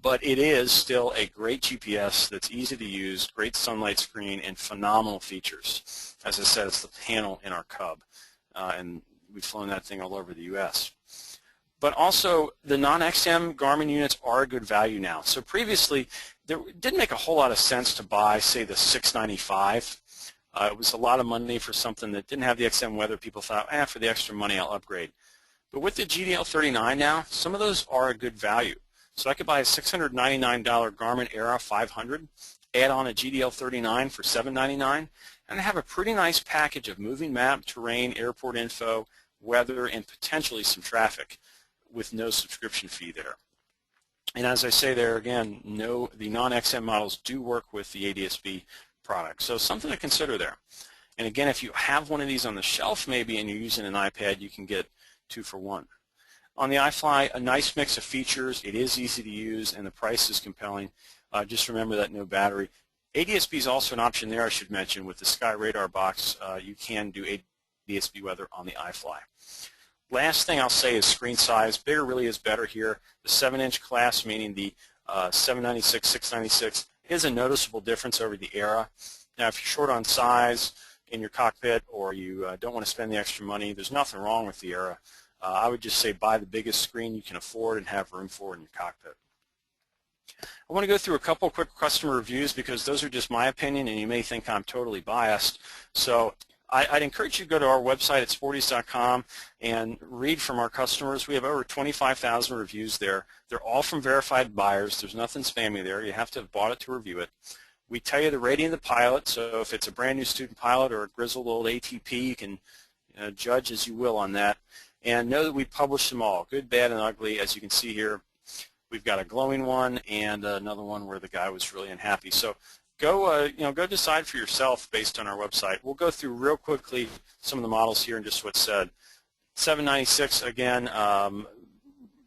But it is still a great GPS that's easy to use, great sunlight screen, and phenomenal features. As I said, it's the panel in our Cub, and we've flown that thing all over the U.S. But also, the non-XM Garmin units are a good value now. So previously, there didn't make a whole lot of sense to buy, say, the $695. It was a lot of money for something that didn't have the XM weather. People thought, for the extra money, I'll upgrade. But with the GDL39 now, some of those are a good value. So I could buy a $699 Garmin Era 500, add on a GDL39 for $799, and have a pretty nice package of moving map, terrain, airport info, weather, and potentially some traffic with no subscription fee there. And as I say there again, the non-XM models do work with the ADSB product. So something to consider there. And again, if you have one of these on the shelf maybe and you're using an iPad, you can get 2 for 1. On the iFly, a nice mix of features. It is easy to use, and the price is compelling. Just remember that no battery. ADSB is also an option there, I should mention. With the Sky Radar box, you can do ADSB weather on the iFly. Last thing I'll say is screen size. Bigger really is better here. The 7-inch class, meaning the 796, 696, is a noticeable difference over the Era. Now, if you're short on size in your cockpit or you don't want to spend the extra money, there's nothing wrong with the Era. I would just say buy the biggest screen you can afford and have room for in your cockpit. I want to go through a couple quick customer reviews because those are just my opinion and you may think I'm totally biased. So I'd encourage you to go to our website at sporties.com and read from our customers. We have over 25,000 reviews there. They're all from verified buyers. There's nothing spammy there. You have to have bought it to review it. We tell you the rating of the pilot, so if it's a brand new student pilot or a grizzled old ATP, you can judge as you will on that. And know that we publish them all, good, bad, and ugly. As you can see here, we've got a glowing one and another one where the guy was really unhappy. So go, go decide for yourself based on our website. We'll go through real quickly some of the models here and just what's said. 796 again,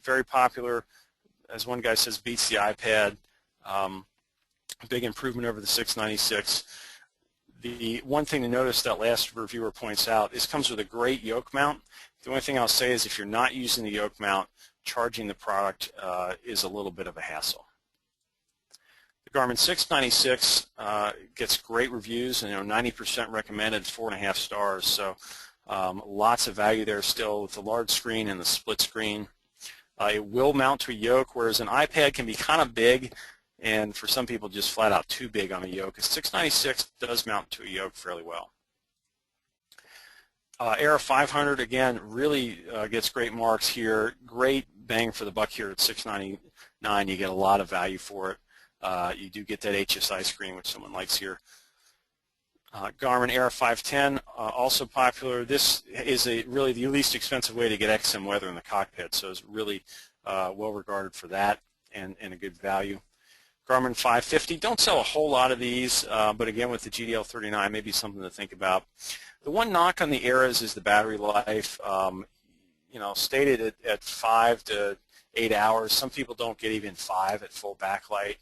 very popular. As one guy says, beats the iPad. Big improvement over the 696. The one thing to notice that last reviewer points out, this comes with a great yoke mount. The only thing I'll say is if you're not using the yoke mount, charging the product is a little bit of a hassle. The Garmin 696 gets great reviews, and 90% recommended, 4.5 stars. So lots of value there still with the large screen and the split screen. It will mount to a yoke, whereas an iPad can be kind of big, and for some people just flat out too big on a yoke. A 696 does mount to a yoke fairly well. Era 500 again really gets great marks here. Great bang for the buck here at $699. You get a lot of value for it. You do get that HSI screen, which someone likes here. Garmin Era 510 also popular. This is really the least expensive way to get XM weather in the cockpit, so it's really well regarded for that and a good value. Garmin 550, don't sell a whole lot of these, but again with the GDL39, maybe something to think about. The one knock on the Eras is the battery life. Stated at 5 to 8 hours. Some people don't get even 5 at full backlight.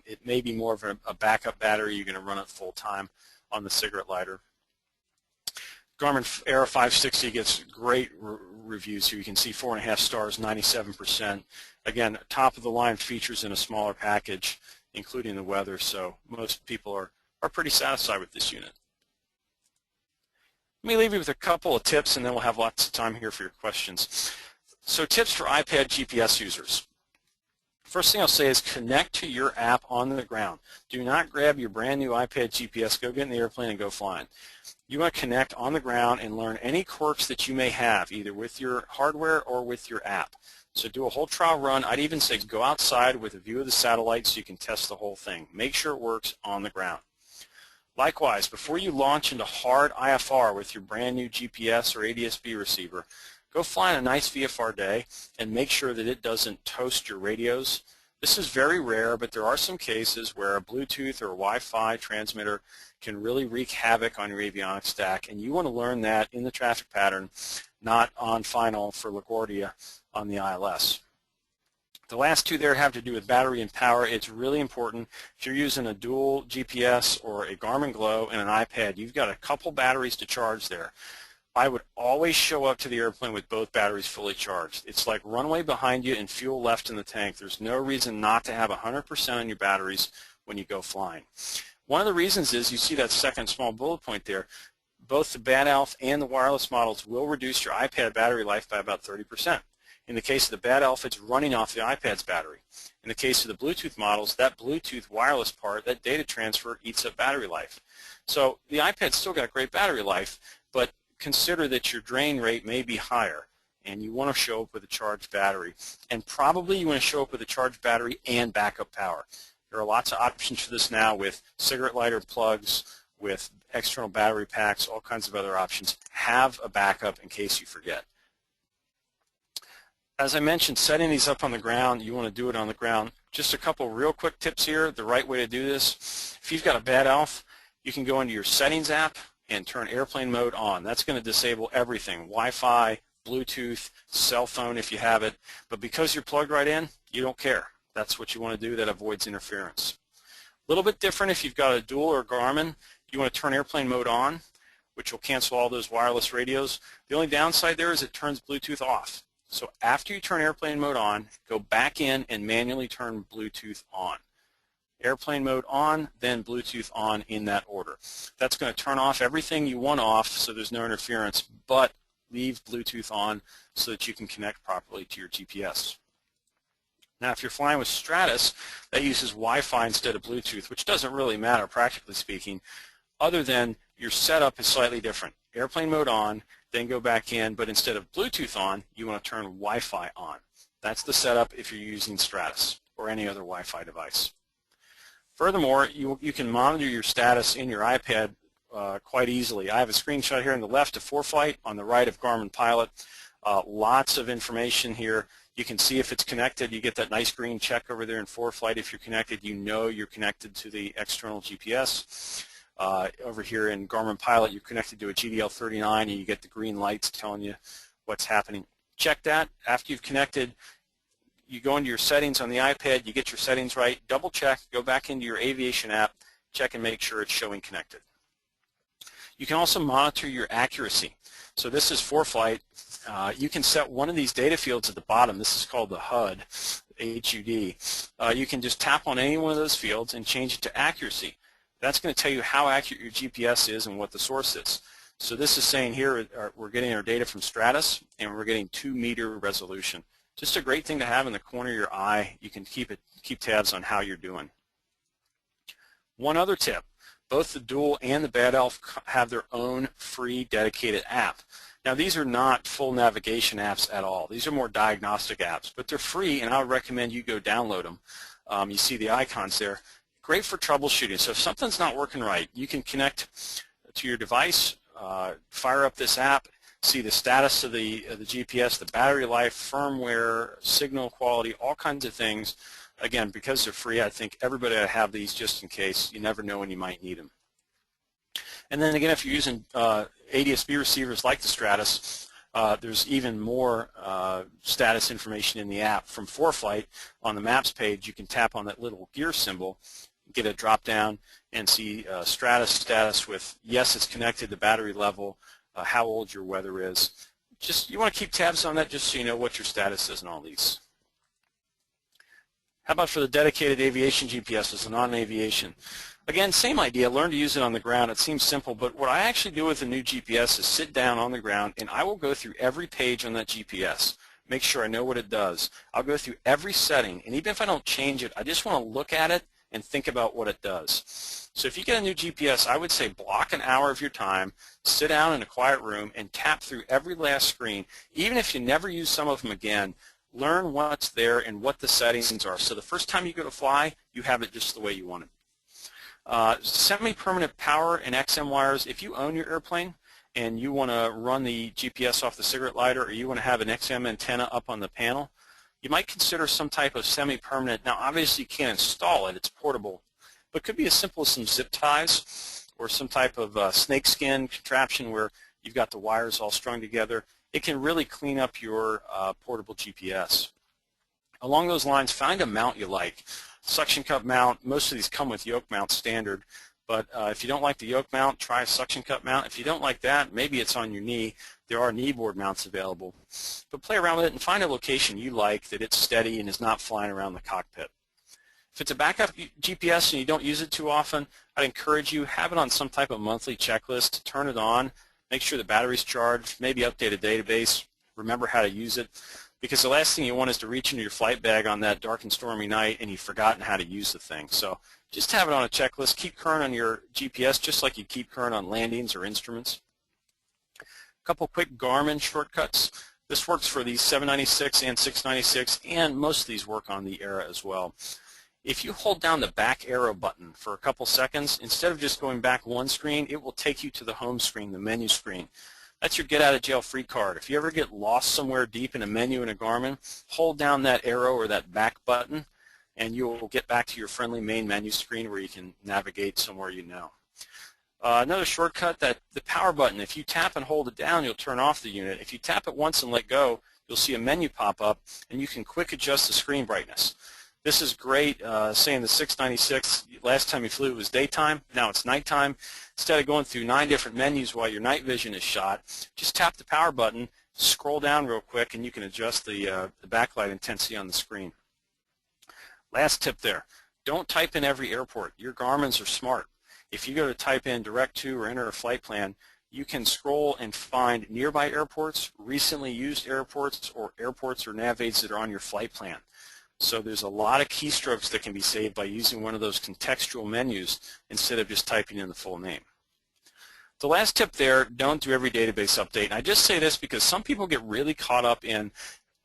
It may be more of a backup battery. You're going to run it full time on the cigarette lighter. Garmin Era 560 gets great reviews here. You can see 4.5 stars, 97%. Again, top of the line features in a smaller package, including the weather, so most people are pretty satisfied with this unit. Let me leave you with a couple of tips, and then we'll have lots of time here for your questions. So tips for iPad GPS users. First thing I'll say is connect to your app on the ground. Do not grab your brand new iPad GPS, go get in the airplane and go flying. You want to connect on the ground and learn any quirks that you may have, either with your hardware or with your app. So do a whole trial run. I'd even say go outside with a view of the satellite so you can test the whole thing. Make sure it works on the ground. Likewise, before you launch into hard IFR with your brand new GPS or ADS-B receiver, go fly on a nice VFR day and make sure that it doesn't toast your radios. This is very rare, but there are some cases where a Bluetooth or a Wi-Fi transmitter can really wreak havoc on your avionics stack, and you want to learn that in the traffic pattern, not on final for LaGuardia on the ILS. The last two there have to do with battery and power. It's really important. If you're using a dual GPS or a Garmin Glow and an iPad, you've got a couple batteries to charge there. I would always show up to the airplane with both batteries fully charged. It's like runway behind you and fuel left in the tank. There's no reason not to have 100% on your batteries when you go flying. One of the reasons is you see that second small bullet point there. Both the bad ALF and the wireless models will reduce your iPad battery life by about 30%. In the case of the bad ALF, it's running off the iPad's battery. In the case of the Bluetooth models, that Bluetooth wireless part, that data transfer, eats up battery life. So the iPad's still got great battery life, but consider that your drain rate may be higher, and you want to show up with a charged battery. And probably you want to show up with a charged battery and backup power. There are lots of options for this now with cigarette lighter plugs, with external battery packs, all kinds of other options. Have a backup in case you forget. As I mentioned, setting these up on the ground, you want to do it on the ground. Just a couple real quick tips here, the right way to do this. If you've got a bad ALF, you can go into your settings app and turn airplane mode on. That's going to disable everything, Wi-Fi, Bluetooth, cell phone if you have it. But because you're plugged right in, you don't care. That's what you want to do. That avoids interference. A little bit different if you've got a dual or Garmin. You want to turn airplane mode on, which will cancel all those wireless radios. The only downside there is it turns Bluetooth off. So after you turn airplane mode on, go back in and manually turn Bluetooth on. Airplane mode on, then Bluetooth on in that order. That's going to turn off everything you want off so there's no interference, but leave Bluetooth on so that you can connect properly to your GPS. Now if you're flying with Stratus, that uses Wi-Fi instead of Bluetooth, which doesn't really matter practically speaking, other than your setup is slightly different. Airplane mode on, then go back in, but instead of Bluetooth on, you want to turn Wi-Fi on. That's the setup if you're using Stratus or any other Wi-Fi device. Furthermore, you can monitor your status in your iPad quite easily. I have a screenshot here on the left of ForeFlight, on the right of Garmin Pilot. Lots of information here. You can see if it's connected. You get that nice green check over there in ForeFlight. If you're connected, you know you're connected to the external GPS. Over here in Garmin Pilot, you're connected to a GDL39 and you get the green lights telling you what's happening. Check that. After you've connected, you go into your settings on the iPad, you get your settings right, double check, go back into your aviation app, check and make sure it's showing connected. You can also monitor your accuracy. So this is ForeFlight. You can set one of these data fields at the bottom. This is called the HUD, HUD. You can just tap on any one of those fields and change it to accuracy. That's going to tell you how accurate your GPS is and what the source is. So this is saying here we're getting our data from Stratus and we're getting 2-meter resolution. Just a great thing to have in the corner of your eye. You can keep tabs on how you're doing. One other tip, both the dual and the bad ALF have their own free dedicated app. Now these are not full navigation apps at all. These are more diagnostic apps, but they're free and I would recommend you go download them. You see the icons there. Great for troubleshooting. So if something's not working right, you can connect to your device, fire up this app, see the status of the GPS, the battery life, firmware, signal quality, all kinds of things. Again, because they're free, I think everybody ought to have these just in case. You never know when you might need them. And then again, if you're using ADS-B receivers like the Stratus, there's even more status information in the app. From ForeFlight, on the Maps page, you can tap on that little gear symbol, get a drop down, and see Stratus status with, yes, it's connected to battery level, how old your weather is. You want to keep tabs on that just so you know what your status is in all these. How about for the dedicated aviation GPSs and non-aviation? Again, same idea, learn to use it on the ground. It seems simple, but what I actually do with the new GPS is sit down on the ground and I will go through every page on that GPS, make sure I know what it does. I'll go through every setting, and even if I don't change it, I just want to look at it and think about what it does. So if you get a new GPS, I would say block an hour of your time, sit down in a quiet room and tap through every last screen. Even if you never use some of them again, Learn what's there and what the settings are. So the first time you go to fly, you have it just the way you want it. Semi-permanent power and XM wires. If you own your airplane and you want to run the GPS off the cigarette lighter, or you want to have an XM antenna up on the panel, you might consider some type of semi-permanent. Now obviously you can't install it, it's portable, but it could be as simple as some zip ties or some type of snakeskin contraption where you've got the wires all strung together. It can really clean up your portable GPS. Along those lines, find a mount you like. Suction cup mount, most of these come with yoke mount standard, but if you don't like the yoke mount, try a suction cup mount. If you don't like that, maybe it's on your knee. There are knee board mounts available. But play around with it and find a location you like that it's steady and is not flying around the cockpit. If it's a backup GPS and you don't use it too often, I'd encourage you, have it on some type of monthly checklist, turn it on, make sure the battery's charged, maybe update a database, remember how to use it, because the last thing you want is to reach into your flight bag on that dark and stormy night and you've forgotten how to use the thing. So just have it on a checklist. Keep current on your GPS just like you keep current on landings or instruments. A couple quick Garmin shortcuts. This works for the 796 and 696, and most of these work on the Era as well. If you hold down the back arrow button for a couple seconds, instead of just going back one screen, it will take you to the home screen, the menu screen. That's your get out of jail free card. If you ever get lost somewhere deep in a menu in a Garmin, hold down that arrow or that back button and you'll get back to your friendly main menu screen where you can navigate somewhere you know. Another shortcut, that the power button, if you tap and hold it down, you'll turn off the unit. If you tap it once and let go, you'll see a menu pop up and you can quick adjust the screen brightness. This is great, say in the 696, last time you flew it was daytime, now it's nighttime. Instead of going through 9 different menus while your night vision is shot, just tap the power button, scroll down real quick, and you can adjust the backlight intensity on the screen. Last tip there, don't type in every airport. Your Garmins are smart. If you go to type in direct to or enter a flight plan, you can scroll and find nearby airports, recently used airports, or airports or nav aids that are on your flight plan. So there's a lot of keystrokes that can be saved by using one of those contextual menus instead of just typing in the full name. The last tip there, don't do every database update. And I just say this because some people get really caught up in,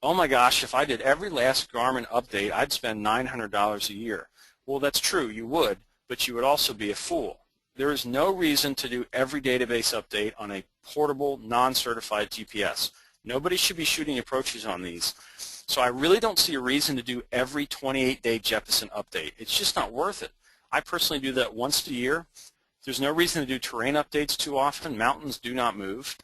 oh my gosh, if I did every last Garmin update, I'd spend $900 a year. Well, that's true, you would, but you would also be a fool. There is no reason to do every database update on a portable, non-certified GPS. Nobody should be shooting approaches on these. So I really don't see a reason to do every 28-day Jeppesen update. It's just not worth it. I personally do that once a year. There's no reason to do terrain updates too often. Mountains do not move.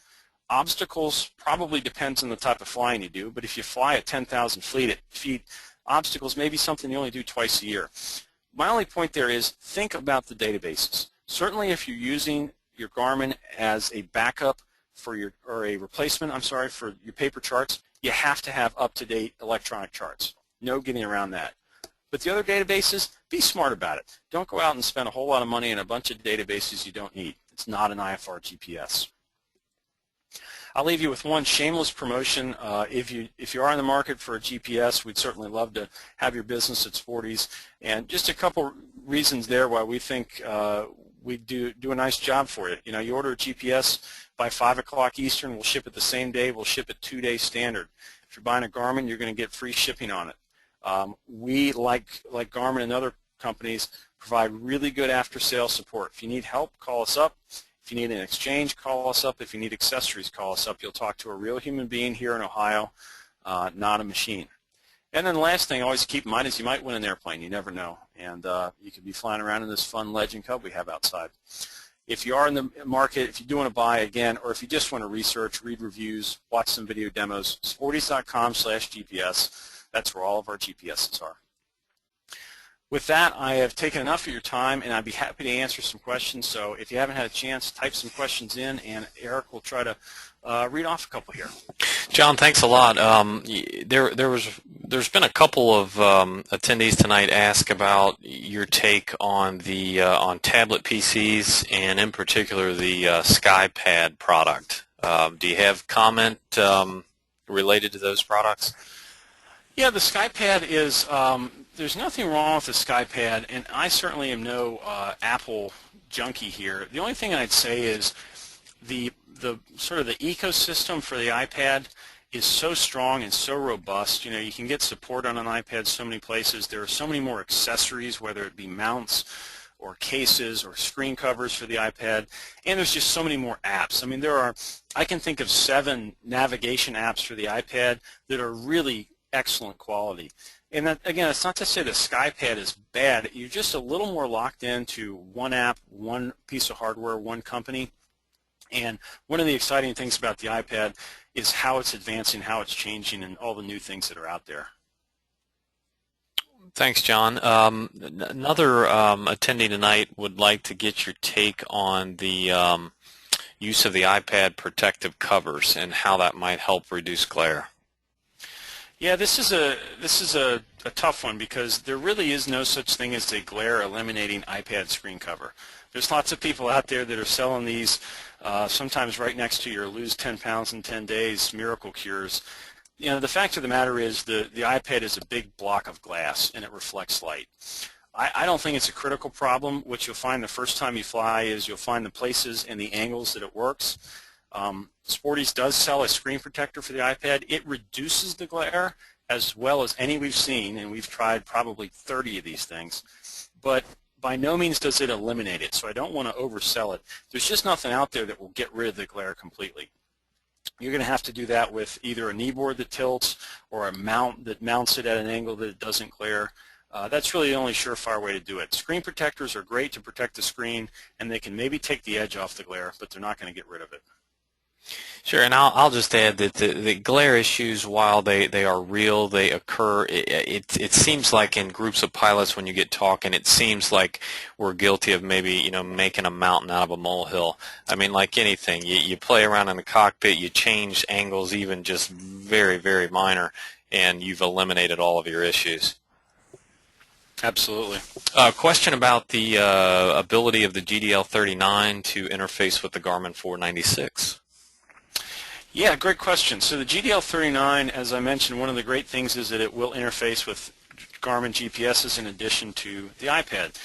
Obstacles probably depends on the type of flying you do, but if you fly at 10,000 feet, obstacles may be something you only do twice a year. My only point there is think about the databases. Certainly if you're using your Garmin as a backup for your, or a replacement, I'm sorry, for your paper charts, you have to have up-to-date electronic charts. No getting around that. But the other databases, be smart about it. Don't go out and spend a whole lot of money on a bunch of databases you don't need. It's not an IFR GPS. I'll leave you with one shameless promotion. If you are in the market for a GPS, we'd certainly love to have your business at Sporty's. And just a couple reasons there why we think we do a nice job for you. You know, you order a GPS by 5 o'clock Eastern, we'll ship it the same day. We'll ship it 2 days standard. If you're buying a Garmin, you're going to get free shipping on it. We, like Garmin and other companies, provide really good after-sales support. If you need help, call us up. If you need an exchange, call us up. If you need accessories, call us up. You'll talk to a real human being here in Ohio, not a machine. And then the last thing always keep in mind is you might win an airplane. You never know. And you could be flying around in this fun Legend Cub we have outside. If you are in the market, if you do want to buy again, or if you just want to research, read reviews, watch some video demos, sportys.com/GPS. That's where all of our GPSs are. With that, I have taken enough of your time, and I'd be happy to answer some questions. So if you haven't had a chance, type some questions in, and Eric will try to read off a couple here. John, thanks a lot. There's been a couple of attendees tonight ask about your take on the on tablet PCs, and in particular the SkyPad product. Do you have comment related to those products? Yeah, the SkyPad is, there's nothing wrong with the SkyPad, and I certainly am no Apple junkie here. The only thing I'd say is the sort of the ecosystem for the iPad is so strong and so robust. You know, you can get support on an iPad so many places. There are so many more accessories, whether it be mounts or cases or screen covers for the iPad, and there's just so many more apps. I mean, I can think of 7 navigation apps for the iPad that are really excellent quality. And that, again, it's not to say the SkyPad is bad. You're just a little more locked into one app, one piece of hardware, one company. And one of the exciting things about the iPad is how it's advancing, how it's changing, and all the new things that are out there. Thanks, John. Another attendee tonight would like to get your take on the use of the iPad protective covers and how that might help reduce glare. Yeah, this is a tough one because there really is no such thing as a glare eliminating iPad screen cover. There's lots of people out there that are selling these sometimes right next to your lose 10 pounds in 10 days miracle cures. You know, the fact of the matter is the iPad is a big block of glass and it reflects light. I don't think it's a critical problem. What you'll find the first time you fly is you'll find the places and the angles that it works. Sporty's does sell a screen protector for the iPad. It reduces the glare as well as any we've seen, and we've tried probably 30 of these things, but by no means does it eliminate it, so I don't want to oversell it. There's just nothing out there that will get rid of the glare completely. You're going to have to do that with either a kneeboard that tilts or a mount that mounts it at an angle that it doesn't glare. That's really the only surefire way to do it. Screen protectors are great to protect the screen, and they can maybe take the edge off the glare, but they're not going to get rid of it. Sure, and I'll just add that the glare issues, while they are real, they occur. It seems like in groups of pilots when you get talking, it seems like we're guilty of maybe making a mountain out of a molehill. I mean, like anything, you play around in the cockpit, you change angles, even just very, very minor, and you've eliminated all of your issues. Absolutely. Question about the ability of the GDL39 to interface with the Garmin 496. Yeah, great question. So the GDL39, as I mentioned, one of the great things is that it will interface with Garmin GPSs in addition to the iPad.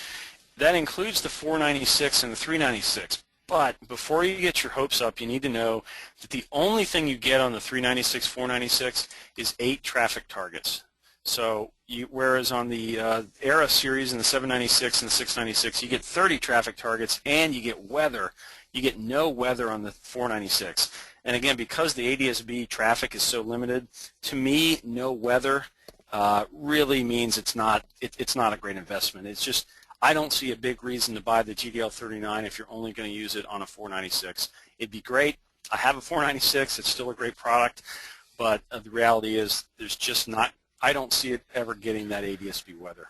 That includes the 496 and the 396. But before you get your hopes up, you need to know that the only thing you get on the 396, 496 is 8 traffic targets. So whereas on the Era series and the 796 and the 696, you get 30 traffic targets and you get weather. You get no weather on the 496. And again, because the ADS-B traffic is so limited, to me, no weather really means it's not a great investment. It's just, I don't see a big reason to buy the GDL39 if you're only going to use it on a 496. It'd be great. I have a 496. It's still a great product, but the reality is there's just not, I don't see it ever getting that ADS-B weather.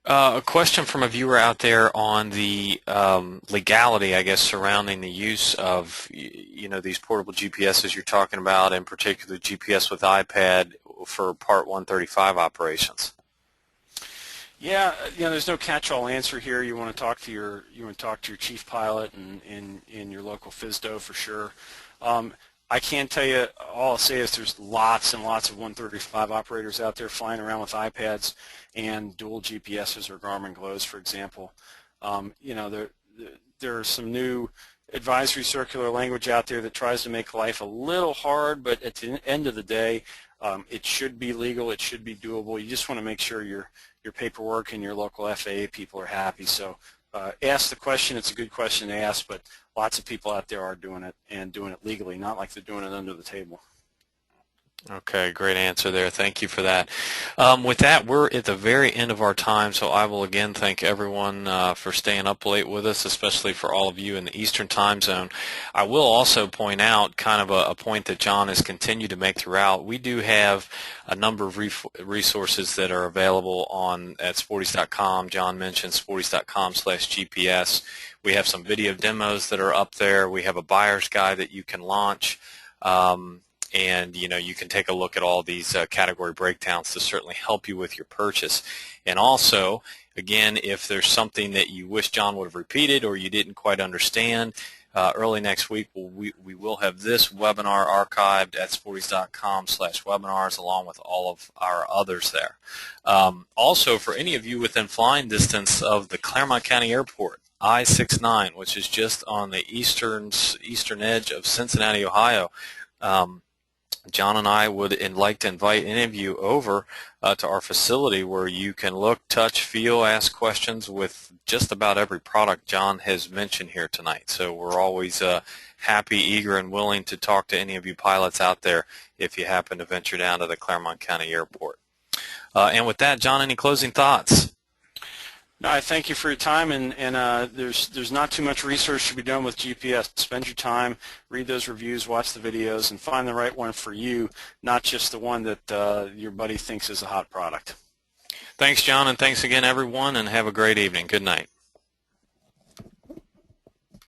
A question from a viewer out there on the legality, I guess, surrounding the use of these portable GPSs you're talking about, in particular GPS with iPad for Part 135 operations. Yeah, there's no catch-all answer here. You want to talk to your chief pilot and in your local FSDO for sure. I can't tell you, all I'll say is there's lots and lots of 135 operators out there flying around with iPads and dual GPSs or Garmin Glows, for example. There are some new advisory circular language out there that tries to make life a little hard, but at the end of the day, it should be legal, it should be doable. You just want to make sure your paperwork and your local FAA people are happy. So ask the question. It's a good question to ask, but lots of people out there are doing it and doing it legally, not like they're doing it under the table. Okay, great answer there. Thank you for that. With that, we're at the very end of our time, so I will again thank everyone for staying up late with us, especially for all of you in the Eastern Time Zone. I will also point out kind of a point that John has continued to make throughout. We do have a number of resources that are available at sportys.com. John mentioned sportys.com/GPS. We have some video demos that are up there. We have a buyer's guide that you can launch. And you can take a look at all these category breakdowns to certainly help you with your purchase. And also, again, if there's something that you wish John would have repeated or you didn't quite understand, early next week we will have this webinar archived at sportys.com/webinars along with all of our others there. Also, for any of you within flying distance of the Claremont County Airport, I-69, which is just on the eastern edge of Cincinnati, Ohio, John and I would like to invite any of you over to our facility where you can look, touch, feel, ask questions with just about every product John has mentioned here tonight. So we're always happy, eager, and willing to talk to any of you pilots out there if you happen to venture down to the Claremont County Airport. And with that, John, any closing thoughts? No, I thank you for your time, and there's not too much research to be done with GPS. Spend your time, read those reviews, watch the videos, and find the right one for you, not just the one that your buddy thinks is a hot product. Thanks, John, and thanks again, everyone, and have a great evening. Good night.